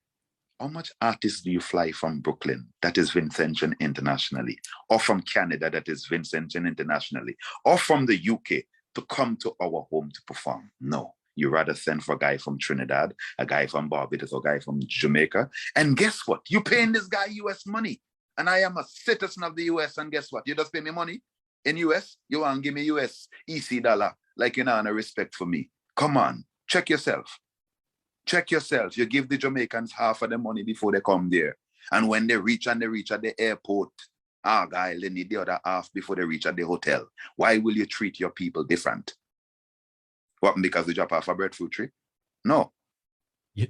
how much artists do you fly from Brooklyn, that is Vincent internationally, or from Canada, that is Vincent internationally, or from the UK to come to our home to perform? No. You rather send for a guy from Trinidad, a guy from Barbados, or a guy from Jamaica. And guess what? You're paying this guy US money. And I am a citizen of the US. And guess what? You just pay me money in US. You want to give me US EC dollar like you know, and a respect for me. Come on, check yourself. Check yourself. You give the Jamaicans half of the money before they come there. And when they reach at the airport, guy, they need the other half before they reach at the hotel. Why will you treat your people different? What, because they drop off a breadfruit tree? No.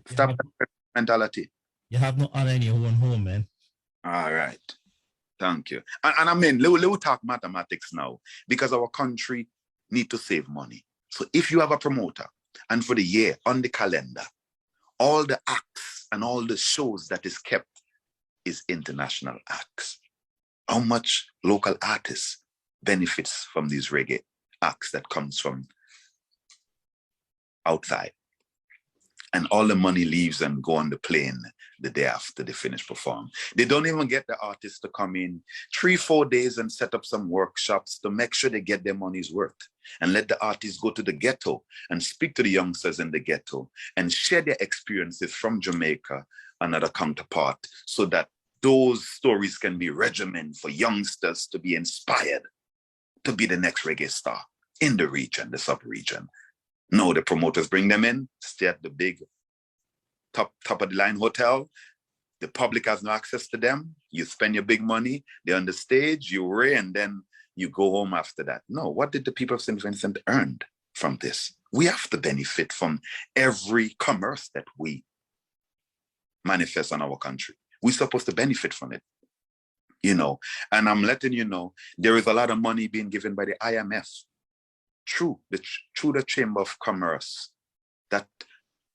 Stop that mentality. You have no honor in your own home, man. All right. Thank you. And I mean, let's talk mathematics now, because our country need to save money. So if you have a promoter, and for the year on the calendar, all the acts and all the shows that is kept is international acts. How much local artists benefits from these reggae acts that comes from outside? And all the money leaves and go on the plane the day after they finish perform. They don't even get the artists to come in 3-4 days and set up some workshops to make sure they get their money's worth, and let the artists go to the ghetto and speak to the youngsters in the ghetto and share their experiences from Jamaica, another counterpart, so that those stories can be regimen for youngsters to be inspired to be the next reggae star in the region, the sub-region. No, the promoters bring them in, stay at the big top of the line hotel. The public has no access to them. You spend your big money, they're on the stage, you reign, and then you go home after that. No, what did the people of St. Vincent earn from this? We have to benefit from every commerce that we manifest on our country. We're supposed to benefit from it, you know. And I'm letting you know, there is a lot of money being given by the IMF through the Chamber of Commerce that's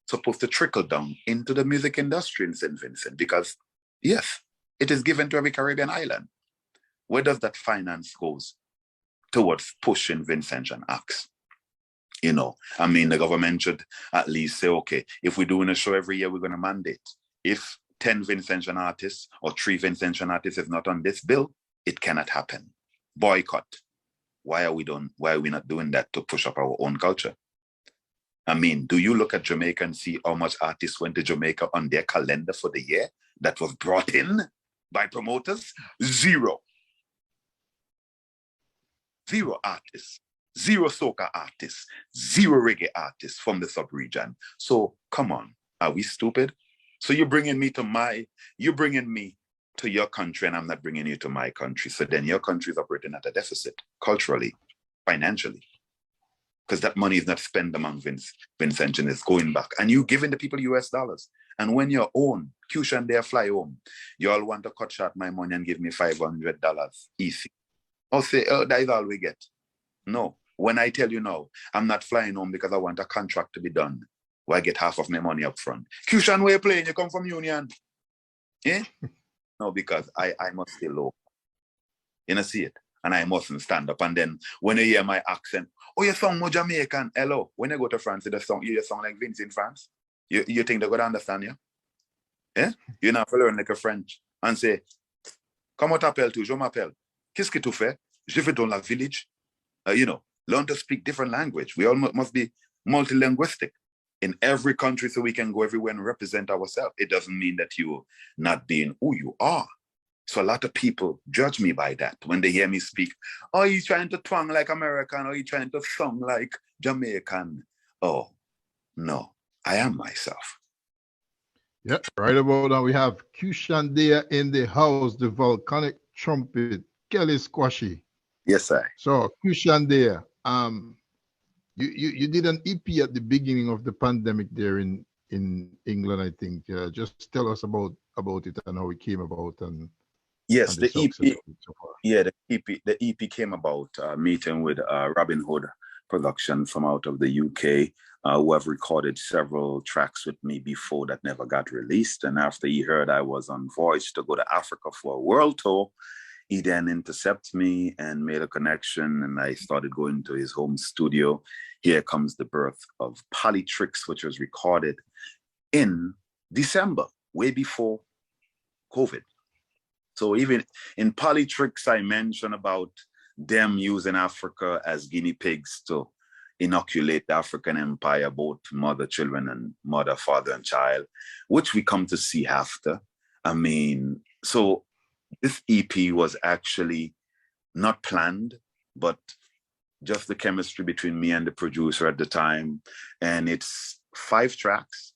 supposed to trickle down into the music industry in St. Vincent, because yes, it is given to every Caribbean island. Where does that finance goes? Towards pushing Vincentian acts. You know, I mean, the government should at least say, okay, if we're doing a show every year, we're going to mandate. If 10 Vincentian artists or 3 Vincentian artists is not on this bill, it cannot happen. Boycott. Why are we not doing that to push up our own culture? I mean, do you look at Jamaica and see how much artists went to Jamaica on their calendar for the year that was brought in by promoters? 0. 0 artists, 0 soca artists, 0 reggae artists from the sub-region. So come on, are we stupid? So you're bringing me to your country, and I'm not bringing you to my country. So then your country is operating at a deficit, culturally, financially, because that money is not spent among Vincent, and it's going back. And you giving the people US dollars. And when you're own, Qshan Deya fly home, you all want to cut short my money and give me $500 easy. I'll say, oh, that is all we get. No, when I tell you no, I'm not flying home because I want a contract to be done, where I get half of my money up front. Kyushan, where you playing? You come from Union. Yeah? No, because I must stay low. You know, see it? And I mustn't stand up. And then when you hear my accent, oh, you sound more Jamaican. Hello. When you go to France, you sound like Vincy in France. You think they're going to understand you? Yeah? You're not learn like a French and say, comment t'appelles-tu? Je m'appelle. Qu'est-ce que tu fais? Je vais dans la village. You know, learn to speak different language. We all must be multilinguistic in every country so we can go everywhere and represent ourselves. It doesn't mean that you're not being who you are. So a lot of people judge me by that when they hear me speak. Oh, you're trying to twang like American, or you're trying to sing like Jamaican. Oh, no, I am myself. Yep, right about now we have Qshan Deya in the house, the volcanic trumpet, Kellis Quashie. Yes, sir. So Qshan Deya, you did an EP at the beginning of the pandemic there in England, I think. Just tell us about it and how it came about. And yes, and the EP. So yeah, the EP came about meeting with Robin Hood Production from out of the UK, who have recorded several tracks with me before that never got released. And after he heard I was on voyage to go to Africa for a world tour, he then intercepted me and made a connection, and I started going to his home studio. Here comes the birth of Polytricks, which was recorded in December, way before COVID. So even in Polytricks, I mentioned about them using Africa as guinea pigs to inoculate the African empire, both mother, children, and mother, father, and child, which we come to see after. I mean, so this EP was actually not planned, but just the chemistry between me and the producer at the time. And it's 5 tracks.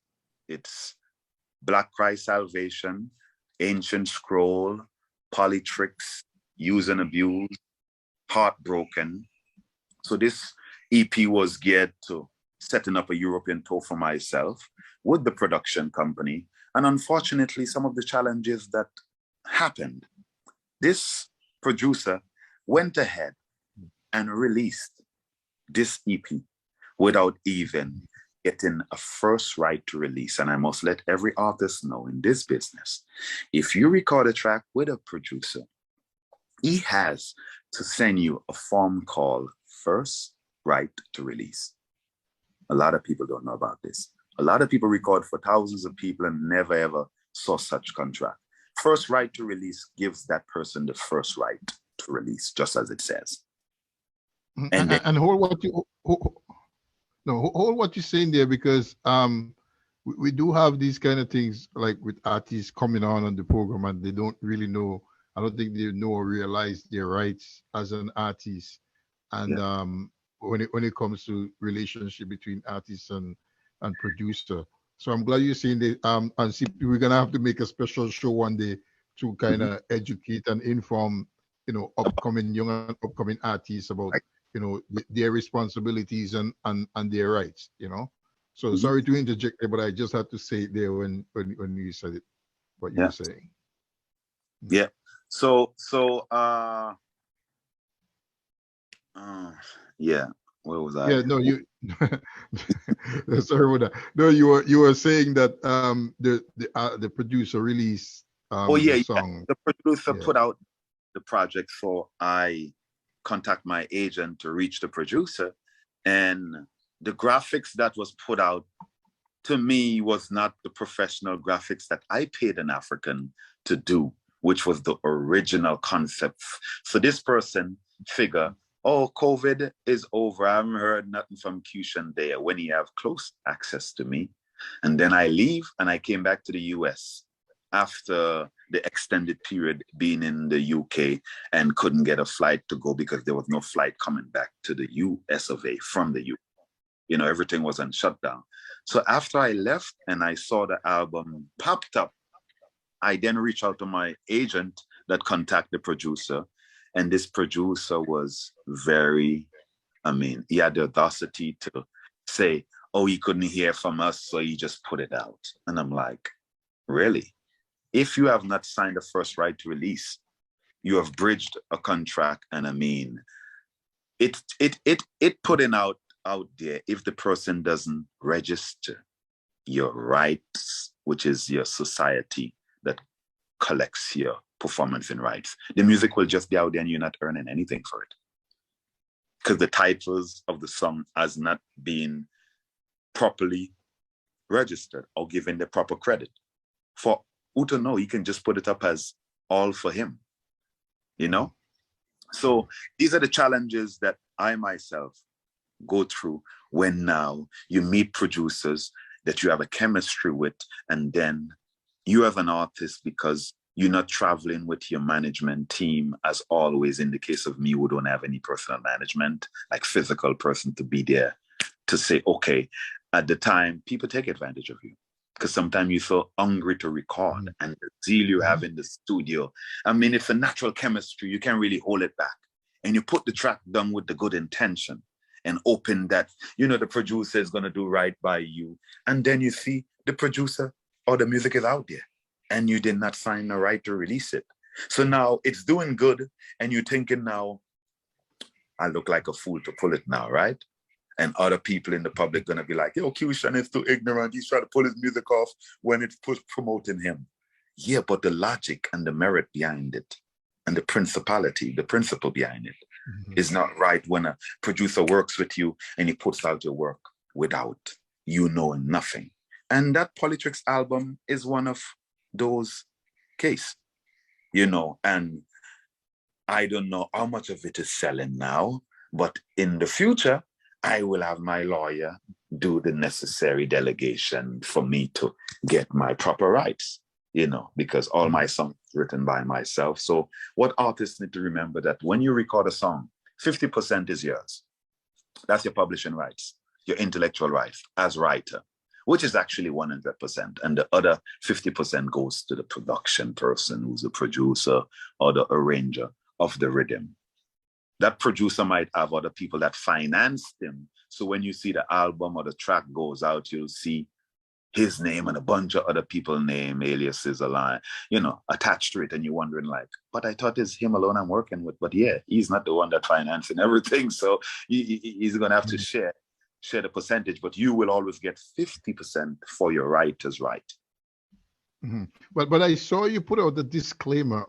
It's Black Cry Salvation, Ancient Scroll, Polytricks, Use and Abuse, Heartbroken. So this EP was geared to setting up a European tour for myself with the production company. And unfortunately, some of the challenges that happened, this producer went ahead and released this EP without even getting a first right to release. And I must let every artist know in this business, if you record a track with a producer, he has to send you a form called first right to release. A lot of people don't know about this. A lot of people record for thousands of people and never ever saw such contract. First right to release gives that person the first right to release, just as it says. And hold what you're saying there, because we do have these kind of things like with artists coming on the program and they don't really know. I don't think they know or realize their rights as an artist. And when it comes to relationship between artists and producer. So I'm glad you're saying that. And see, we're gonna have to make a special show one day to kind of educate and inform, young and upcoming artists about, their responsibilities and their rights. So sorry to interject there, but I just had to say it there when you said it, what you were saying. Yeah. So where was I? Yeah, no, you sorry about that. No, you were saying that the producer released the song. The producer put out the project, so I contact my agent to reach the producer, and the graphics that was put out to me was not the professional graphics that I paid an African to do, which was the original concept. So this person figure, oh, COVID is over. I haven't heard nothing from Qshan Deya when he have close access to me. And then I leave and I came back to the US after the extended period being in the UK and couldn't get a flight to go because there was no flight coming back to the US of A from the UK. Everything was on shutdown. So after I left and I saw the album popped up, I then reached out to my agent that contacted the producer. And this producer was he had the audacity to say, oh, he couldn't hear from us, so he just put it out. And I'm like, really? If you have not signed a first right to release, you have bridged a contract. And it putting out there, if the person doesn't register your rights, which is your society that collects your performance and rights, the music will just be out there and you're not earning anything for it. Because the titles of the song has not been properly registered or given the proper credit. For Uto, no, he can just put it up as all for him, So these are the challenges that I myself go through when now you meet producers that you have a chemistry with, and then you have an artist because you're not traveling with your management team, as always in the case of me, who don't have any personal management, like physical person to be there to say, okay, at the time, people take advantage of you because sometimes you're so hungry to record and the zeal you have in the studio. I mean, it's a natural chemistry. You can't really hold it back. And you put the track down with the good intention and open that, the producer is going to do right by you. And then you see the producer or the music is out there and you did not sign the right to release it. So now it's doing good and you're thinking now, I look like a fool to pull it now, right? And other people in the public going to be like, yo, Kyushan is too ignorant. He's trying to pull his music off when it's promoting him. Yeah, but the logic and the merit behind it and the principle behind it is not right when a producer works with you and he puts out your work without you knowing nothing. And that Polytrix album is one of those cases, you know, and I don't know how much of it is selling now, but in the future, I will have my lawyer do the necessary delegation for me to get my proper rights, you know, because all my songs are written by myself. So what artists need to remember that when you record a song, 50% is yours. That's your publishing rights, your intellectual rights as writer, which is actually 100%. And the other 50% goes to the production person who's a producer or the arranger of the rhythm. That producer might have other people that financed him. So when you see the album or the track goes out, you'll see his name and a bunch of other people's name, aliases, a line, you know, attached to it. And you're wondering like, but I thought it's him alone I'm working with. But yeah, he's not the one that financing everything. So he's going to have to share the percentage, but you will always get 50% for your writer's right. Mm-hmm. But I saw you put out the disclaimer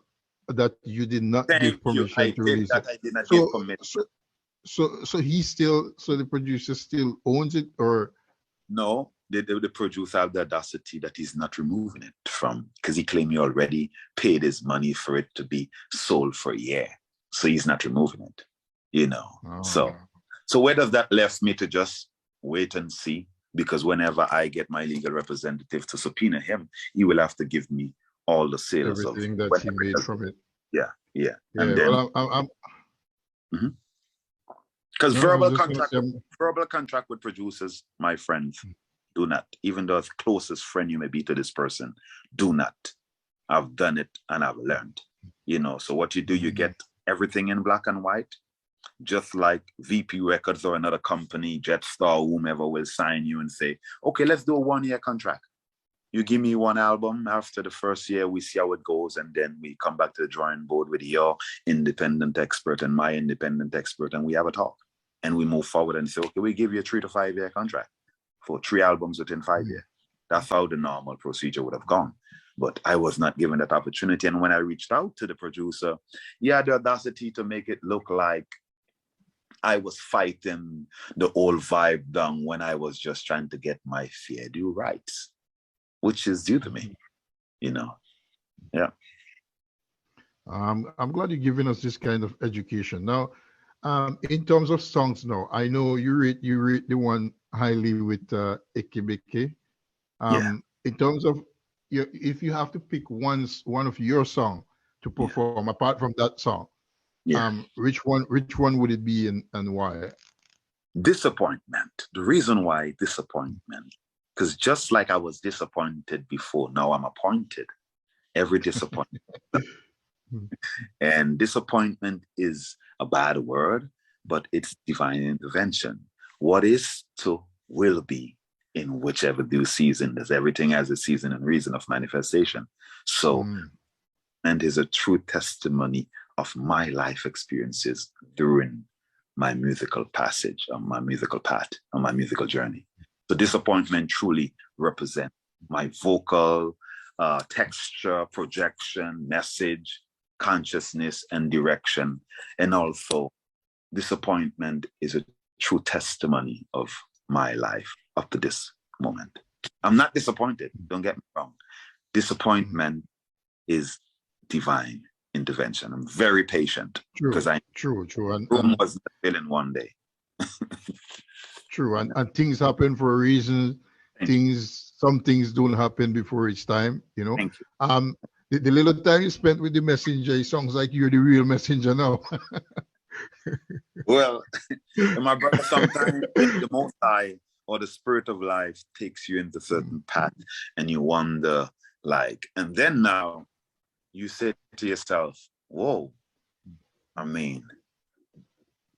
that you did not give permission to release it. I did not give permission. So he still, so the producer still owns it, or? No, the producer have the audacity that he's not removing it from, because he claimed he already paid his money for it to be sold for a year. So he's not removing it, you know. Oh. So where does that left me to just wait and see? Because whenever I get my legal representative to subpoena him, he will have to give me all the sales everything that he made from it. Yeah. And then, well, because verbal contract with producers, my friends, do not. Even though the closest friend you may be to this person, do not. I've done it and I've learned. You know, so what you do, you get everything in black and white, just like VP Records or another company, Jetstar, whomever will sign you and say, okay, let's do a 1-year contract. You give me one album. After the first year, we see how it goes. And then we come back to the drawing board with your independent expert and my independent expert. And we have a talk. And we move forward and say, okay, we give you a 3 to 5 year contract for 3 albums within 5 years. That's how the normal procedure would have gone. But I was not given that opportunity. And when I reached out to the producer, he had the audacity to make it look like I was fighting the old vibe down when I was just trying to get my fair due rights, which is due to me, you know. Yeah. I'm glad you're giving us this kind of education. Now, in terms of songs now, I know you rate the one highly with Ekebeke. In terms of, if you have to pick one of your song to perform apart from that song, which one would it be and why? Disappointment. The reason why disappointment, because just like I was disappointed before, now I'm appointed. Every disappointment. And disappointment is a bad word, but it's divine intervention. What is to will be in whichever due season. There's everything has a season and reason of manifestation. So, and is a true testimony of my life experiences during my musical passage, on my musical path, on my musical journey. So disappointment truly represents my vocal texture, projection, message, consciousness, and direction. And also, disappointment is a true testimony of my life up to this moment. I'm not disappointed, don't get me wrong. Disappointment is divine intervention. I'm very patient because true. And was not feeling one day. True, and things happen for a reason. Some things don't happen before it's time, you know. Thank you. The little time you spent with the messenger, it sounds like you're the real messenger now. Well, my brother, sometimes the Most High or the Spirit of life takes you into certain path and you wonder, like, and then now you say to yourself, whoa, I mean,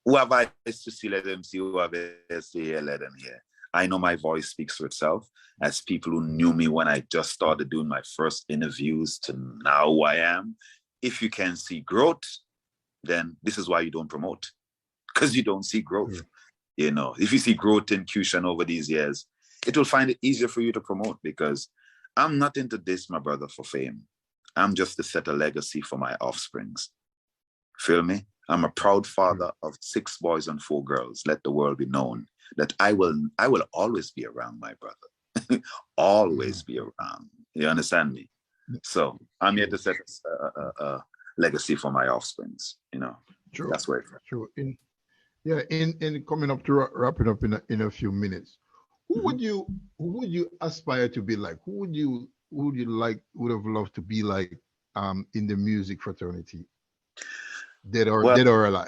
who have eyes to see, let them see, who have ears to hear, let them hear. I know my voice speaks for itself. As people who knew me when I just started doing my first interviews to now who I am, if you can see growth, then this is why you don't promote, because you don't see growth. You know, if you see growth in Kyushan over these years, it will find it easier for you to promote, because I'm not into this, my brother, for fame. I'm just to set a legacy for my offsprings. Feel me? I'm a proud father of 6 boys and 4 girls. Let the world be known that I will always be around, my brother. always be around. You understand me? So I'm here to set a legacy for my offsprings. You know, True. That's where. True. In coming up to wrapping up in a few minutes, who would you aspire to be like? Who would you have loved to be like in the music fraternity, dead or alive?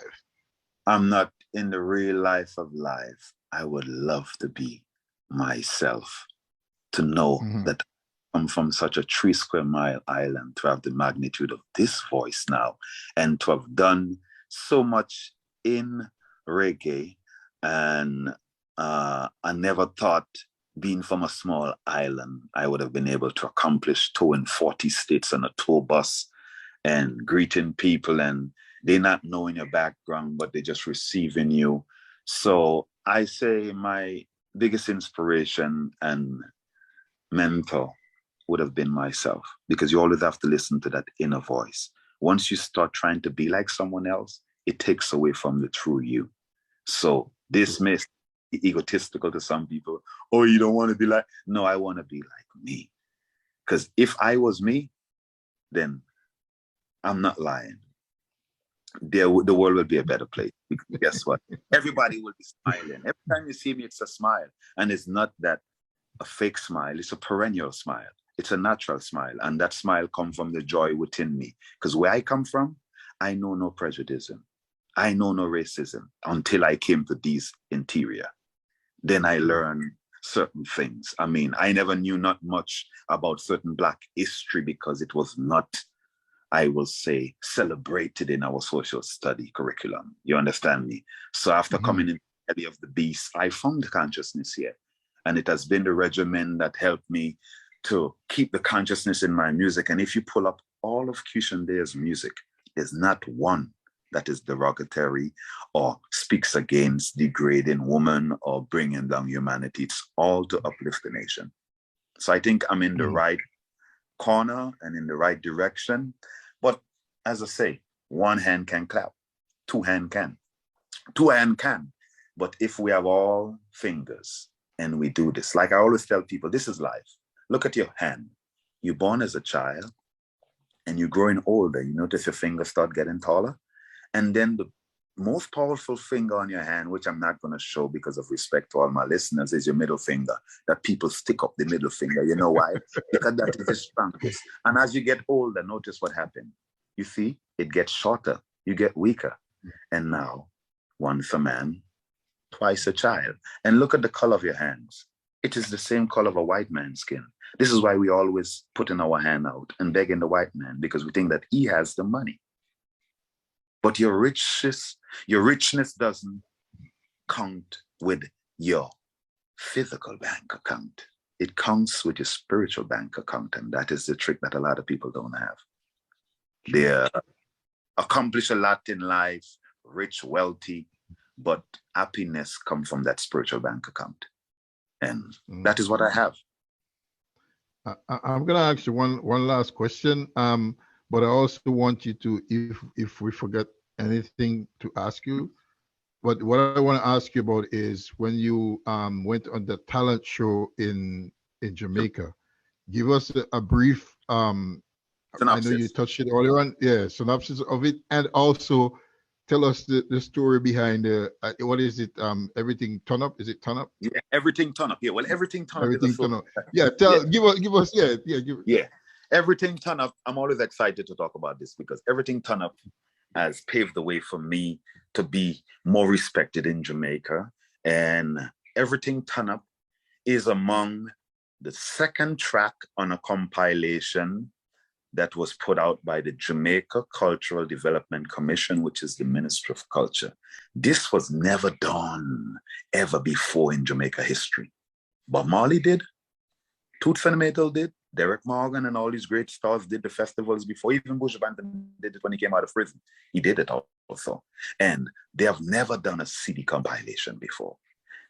I'm not in the real life of life. I would love to be myself, to know that I come from such a 3 square mile island, to have the magnitude of this voice now, and to have done so much in reggae. And I never thought, being from a small island, I would have been able to accomplish touring 40 states on a tour bus and greeting people, and they not knowing your background, but they just receiving you. So I say my biggest inspiration and mentor would have been myself, because you always have to listen to that inner voice. Once you start trying to be like someone else, it takes away from the true you. So this may be egotistical to some people. Oh, you don't want to be like, no, I want to be like me. Because if I was me, then I'm not lying. The world will be a better place. Because guess what? Everybody will be smiling. Every time you see me, it's a smile. And it's not that a fake smile. It's a perennial smile. It's a natural smile. And that smile comes from the joy within me. Because where I come from, I know no prejudice. I know no racism until I came to these interior. Then I learned certain things. I mean, I never knew not much about certain Black history because it was not, I will say, celebrated in our social study curriculum. You understand me? So after coming in the belly of the beast, I found consciousness here. And it has been the regimen that helped me to keep the consciousness in my music. And if you pull up all of Qshan Deya's music, there's not one that is derogatory or speaks against degrading women or bringing down humanity. It's all to uplift the nation. So I think I'm in the right corner and in the right direction. But as I say, one hand can clap, two hand can. Two hand can. But if we have all fingers and we do this, like I always tell people, this is life. Look at your hand. You're born as a child and you're growing older. You notice your fingers start getting taller. And then the most powerful finger on your hand, which I'm not going to show because of respect to all my listeners, is your middle finger. That people stick up the middle finger. You know why? Because that is the strongest. And as you get older, notice what happened. You see, it gets shorter. You get weaker. And now, once a man, twice a child. And look at the color of your hands. It is the same color of a white man's skin. This is why we always putting our hand out and begging the white man, because we think that he has the money. But your richness doesn't count with your physical bank account. It counts with your spiritual bank account. And that is the trick that a lot of people don't have. They accomplish a lot in life, rich, wealthy, but happiness comes from that spiritual bank account. And that is what I have. I'm going to ask you one last question. But I also want you to, if we forget anything, to ask you. But what I want to ask you about is when you went on the talent show in Jamaica. Give us a brief. Synopsis. I know you touched it earlier on. Yeah, synopsis of it, and also tell us the story behind what is it? Everything Turn Up? Is it Turn Up? Yeah, Everything Turn Up. Yeah, well, Everything Turn Up. Everything Turn Up. Yeah, give us. Yeah. Everything Turn Up. I'm always excited to talk about this because Everything Turn Up has paved the way for me to be more respected in Jamaica. And Everything Turn Up is among the second track on a compilation that was put out by the Jamaica Cultural Development Commission, which is the Ministry of Culture. This was never done ever before in Jamaica history. Bob Marley did, Toots and Maytel did, Derek Morgan and all these great stars did the festivals before. Even Bush Banton did it when he came out of prison. He did it also. And they have never done a CD compilation before.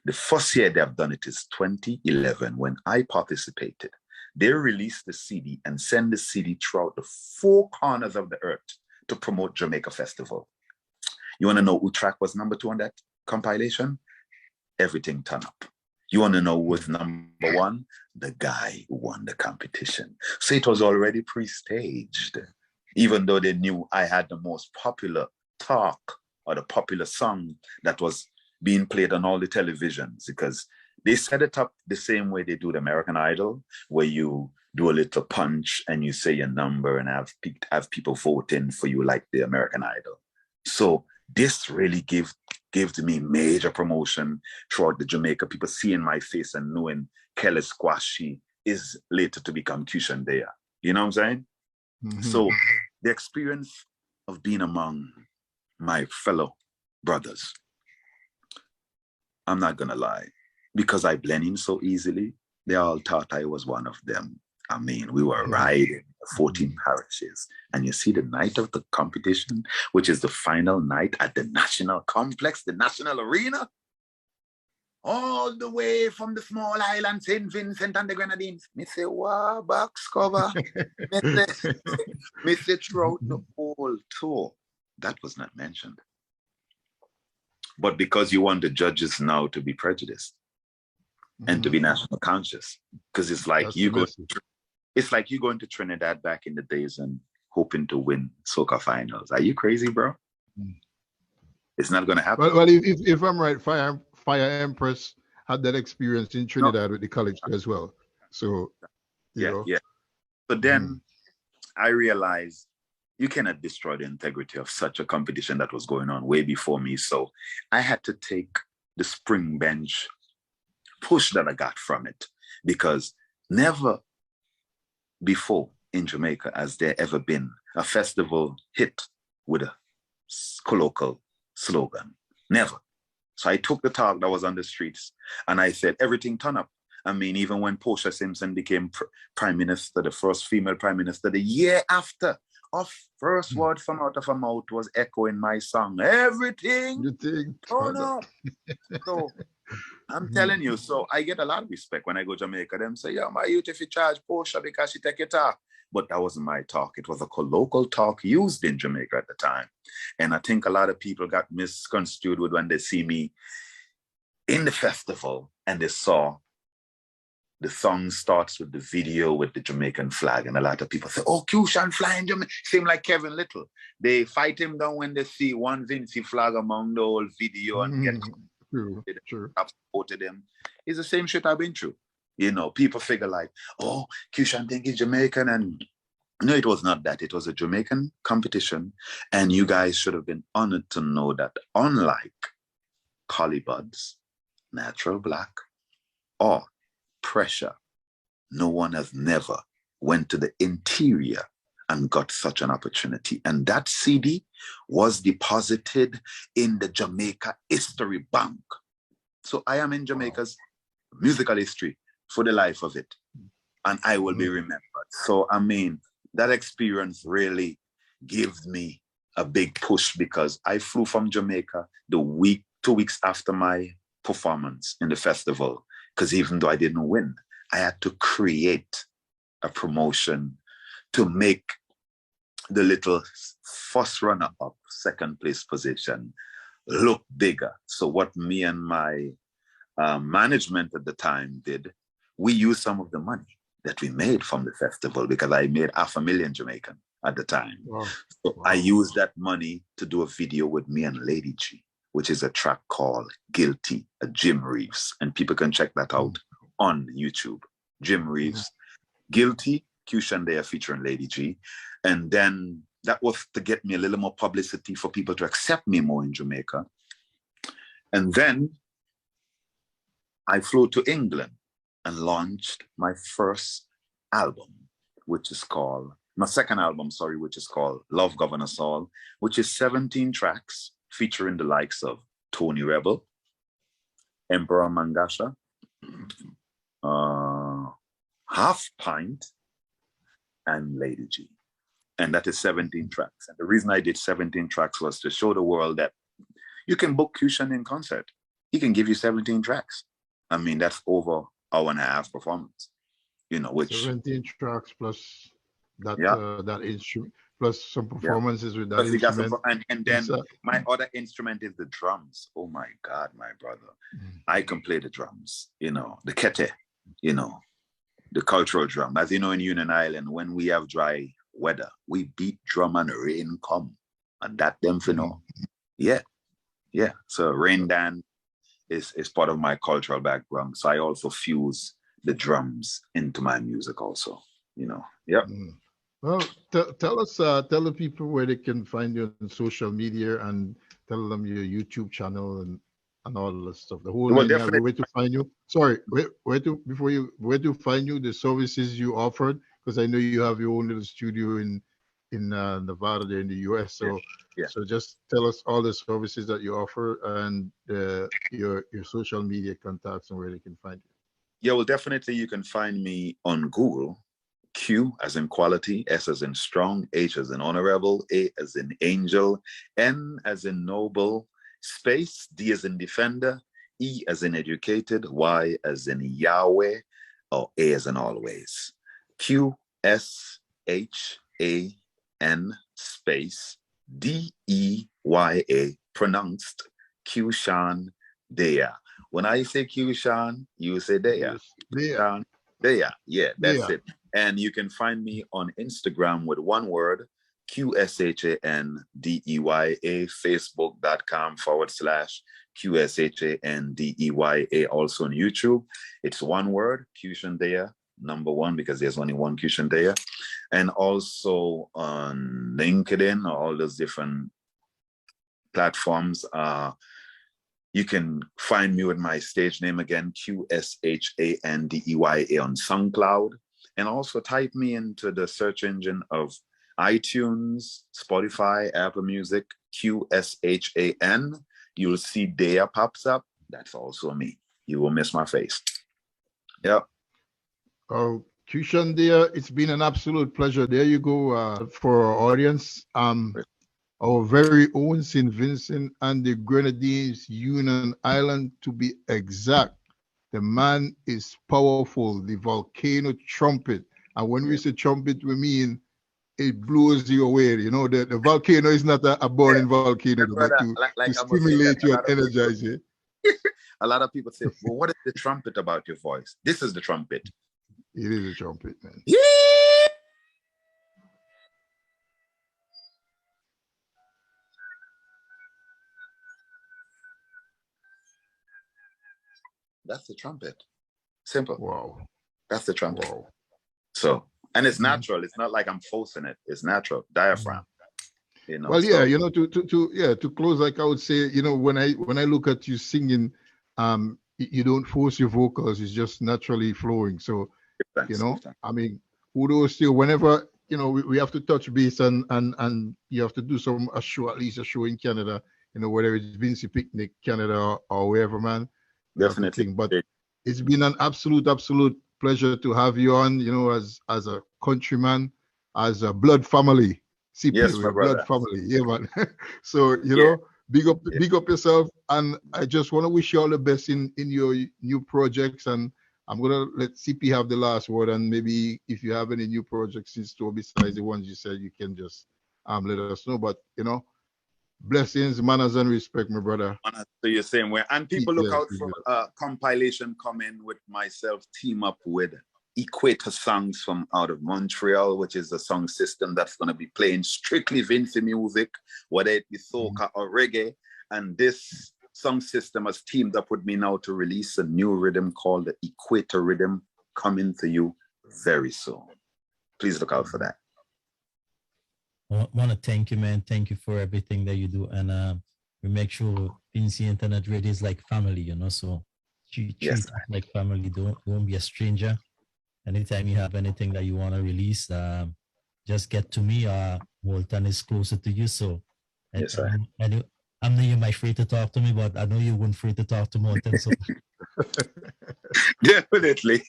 The first year they have done it is 2011 when I participated. They released the CD and send the CD throughout the 4 corners of the earth to promote Jamaica Festival. You want to know who track was number 2 on that compilation? Everything Turn Up. You want to know who was number one? The guy who won the competition. So it was already pre-staged, even though they knew I had the most popular talk or the popular song that was being played on all the televisions, because they set it up the same way they do the American Idol, where you do a little punch and you say your number and have people voting for you like the American Idol. So this really gave me major promotion throughout the Jamaica. People seeing my face and knowing Kellis Quashie is later to become Qshan Deya. You know what I'm saying? Mm-hmm. So the experience of being among my fellow brothers, I'm not gonna lie, because I blend in so easily, they all thought I was one of them. I mean, we were riding 14 parishes, and you see the night of the competition, which is the final night at the National Complex, the National Arena, all the way from the small island, St. Vincent and the Grenadines. Me say, wow, box cover. Me say throughout the whole tour. That was not mentioned. But because you want the judges now to be prejudiced and to be national conscious, because it's like it's like you going to Trinidad back in the days and hoping to win soca finals. Are you crazy, bro? It's not going to happen. Well, if I'm right, Fire Empress had that experience in Trinidad with the college as well. So, you know. So then I realized you cannot destroy the integrity of such a competition that was going on way before me. So I had to take the spring bench push that I got from it, because never before in Jamaica has there ever been a festival hit with a colloquial slogan. Never. So I took the talk that was on the streets and I said, everything turn up. I mean, even when Portia Simpson became prime minister, the first female prime minister, the year after, our first word from out of her mouth was echoing my song, everything turn up. So I'm telling you, so I get a lot of respect when I go to Jamaica. Them say, yeah, my youth, if you charge Portia because she take your talk. But that wasn't my talk. It was a colloquial talk used in Jamaica at the time. And I think a lot of people got misconstrued with when they see me in the festival and they saw the song starts with the video with the Jamaican flag. And a lot of people say, oh, Kyushan flying Jamaica. Same like Kevin Little. They fight him down when they see one Vincy flag among the whole video and get I've supported him. It's the same shit I've been through. You know, people figure like, oh, Qshan think he's Jamaican. And no, it was not that. It was a Jamaican competition. And you guys should have been honored to know that unlike Collybuds, Natural Black, or Pressure, no one has never went to the interior and got such an opportunity. And that CD was deposited in the Jamaica History Bank. So I am in Jamaica's musical history for the life of it. And I will be remembered. So, I mean, that experience really gives me a big push, because I flew from Jamaica 2 weeks after my performance in the festival. Because even though I didn't win, I had to create a promotion to make the little first runner-up, second place position look bigger. So what me and my management at the time did, we used some of the money that we made from the festival, because I made $500,000 Jamaican at the time. Wow. So I used that money to do a video with me and Lady G, which is a track called Guilty, a Jim Reeves. And people can check that out on YouTube. Jim Reeves, Guilty, Qshan Deya featuring Lady G. And then that was to get me a little more publicity for people to accept me more in Jamaica. And then I flew to England and launched my first album, which is called, my second album, sorry, which is called Love Governor Saul, which is 17 tracks featuring the likes of Tony Rebel, Emperor Mangasha, Half Pint, and Lady G. And that is 17 tracks. And the reason I did 17 tracks was to show the world that you can book Qshan in concert. He can give you 17 tracks. I mean, that's over hour and a half performance, you know, which 17 tracks plus that instrument, plus some performances with that Plus you got some, instrument. and then my other instrument is the drums. Oh my God, my brother. I can play the drums, you know, the kete, you know, the cultural drum. As you know, in Union Island, when we have dry weather, we beat drum and rain come. And that them for know. Yeah. Yeah. So rain dance is part of my cultural background. So I also fuse the drums into my music also, you know. Yep. Well, tell the people where they can find you on social media, and tell them your YouTube channel and all the stuff. The whole where to find you. Sorry, where to find you, the services you offered, because I know you have your own little studio in Nevada there in the US. So so just tell us all the services that you offer and your social media contacts and where they can find you. Yeah, well, definitely you can find me on Google. Q as in quality, S as in strong, H as in honorable, A as in angel, N as in noble, space, D as in defender, E as in educated, Y as in Yahweh, or A as in always. QSHAN space DEYA, pronounced Qshan Deya. When I say Qshan, you say Deya. Deya. Deya. Yeah, that's Deya. it. And you can find me on Instagram with one word, QSHANDEYA, facebook.com/QSHANDEYA. Also on YouTube, it's one word, Qshan Deya, #1, because there's only one Qshan Deya. And also on LinkedIn, all those different platforms. You can find me with my stage name again, QSHANDEYA on SoundCloud. And also type me into the search engine of iTunes, Spotify, Apple Music, QSHAN. You'll see Deya pops up. That's also me. You will miss my face. Yep. Oh, Qshan Deya, it's been an absolute pleasure. There you go for our audience. Our very own St. Vincent and the Grenadines, Union Island to be exact. The man is powerful, the volcano trumpet. And when we say trumpet, we mean it blows you away. You know, the volcano is not a burning volcano, but to stimulate you and energize you. A lot of people say, well, what is the trumpet about your voice? This is the trumpet. It is a trumpet, man. Yeah. That's the trumpet. Simple. Wow. That's the trumpet. Wow. So, and it's natural. It's not like I'm forcing it. It's natural. Diaphragm. You know. Well, yeah, you know, to close, like I would say, you know, when I look at you singing, you don't force your vocals. It's just naturally flowing. So, you know, I mean, kudos to you. Whenever, you know, we have to touch base and you have to do a show, at least a show in Canada, you know, whether it's Vincy Picnic, Canada or wherever, man. Definitely. But it's been an absolute pleasure to have you on, you know, as a countryman, as a blood family. CP, yes, my brother. Blood family. Yeah, man. So, you know, big up yourself. And I just want to wish you all the best in your new projects. And I'm going to let CP have the last word. And maybe if you have any new projects in store besides the ones you said, you can just let us know. But, you know, blessings, manners, and respect, my brother. So you're saying where, and people look out for a compilation coming with myself, team up with Equator Songs from out of Montreal, which is a song system that's going to be playing strictly Vincy music, whether it be soca or reggae. And this song system has teamed up with me now to release a new rhythm called the Equator Rhythm, coming to you very soon. Please look out for that. I want to thank you, man. Thank you for everything that you do. And we make sure Vincy Internet Radio is like family, you know, so treat us like family. Don't be a stranger. Anytime you have anything that you want to release, just get to me. Walton is closer to you, so yes, I know you might free to talk to me, but I know you weren't free to talk to Walton. So definitely,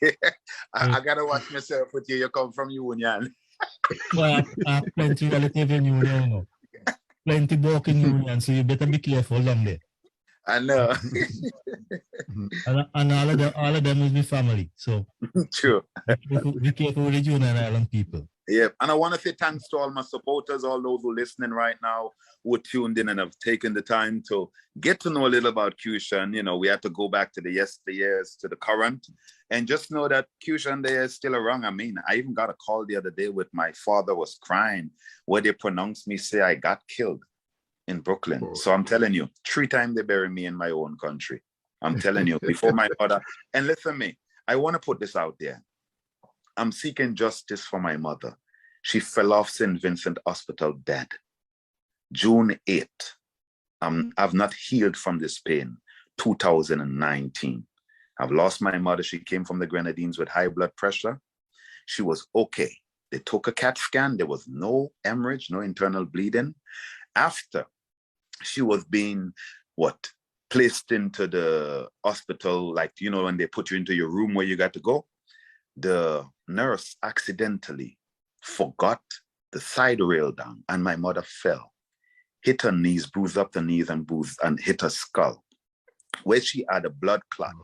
I gotta watch myself with you. You come from Union. Well, I have plenty relative in Union, plenty work in Union, so you better be careful down there. I know. And all of them is my family. So True. be careful with the Union Island people. Yeah, and I want to say thanks to all my supporters, all those who are listening right now, who are tuned in and have taken the time to get to know a little about Qshan. You know, we had to go back to the yesteryears, to the current, and just know that Qshan Deya is still around. I mean, I even got a call the other day with my father was crying, where they pronounced me, say I got killed in Brooklyn. Oh. So I'm telling you, 3 times they bury me in my own country. I'm telling you, before my mother. And listen to me, I want to put this out there. I'm seeking justice for my mother. She fell off St. Vincent Hospital dead. June 8th. I've not healed from this pain. 2019. I've lost my mother. She came from the Grenadines with high blood pressure. She was okay. They took a CAT scan. There was no hemorrhage, no internal bleeding. After she was being, placed into the hospital, like, you know, when they put you into your room where you got to go, the nurse accidentally forgot the side rail down and my mother fell, hit her knees, bruised up the knees and hit her skull, where she had a blood clot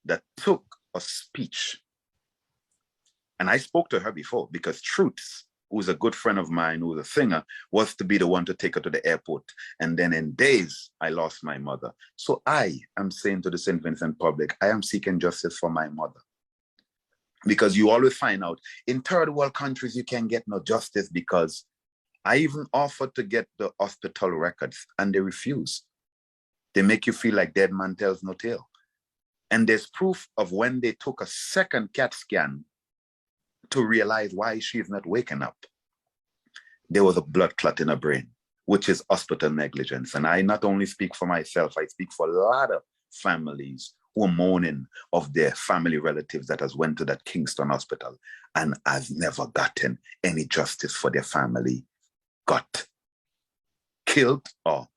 that took a speech. And I spoke to her before because Truths, who's a good friend of mine, who's a singer, was to be the one to take her to the airport. And then in days, I lost my mother. So I am saying to the St. Vincent public, I am seeking justice for my mother. Because you always find out in third world countries, you can get no justice because I even offered to get the hospital records and they refuse. They make you feel like dead man tells no tale. And there's proof of when they took a second CAT scan to realize why she's not waking up. There was a blood clot in her brain, which is hospital negligence. And I not only speak for myself, I speak for a lot of families who are mourning of their family relatives that has went to that Kingston hospital and has never gotten any justice for their family, got killed or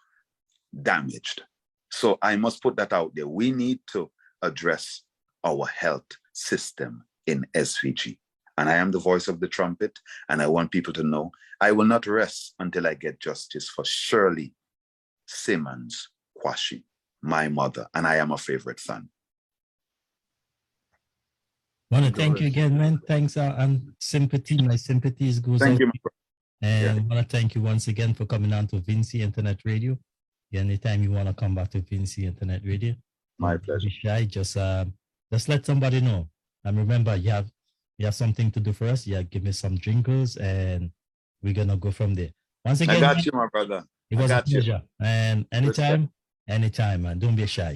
damaged. So I must put that out there. We need to address our health system in SVG. And I am the voice of the trumpet, and I want people to know I will not rest until I get justice for Shirley Simmons Quashie, my mother, and I am a favorite son. I want to thank you again, man. Thanks, and sympathy. My sympathies goes out. Thank you. And I want to thank you once again for coming on to Vincy Internet Radio. Anytime you want to come back to Vincy Internet Radio, my pleasure. Be shy. Just let somebody know. And remember, you have something to do for us. Yeah, give me some jingles, and we're gonna go from there. Once again, I got you, my brother. It was a pleasure. And anytime, man. Don't be shy.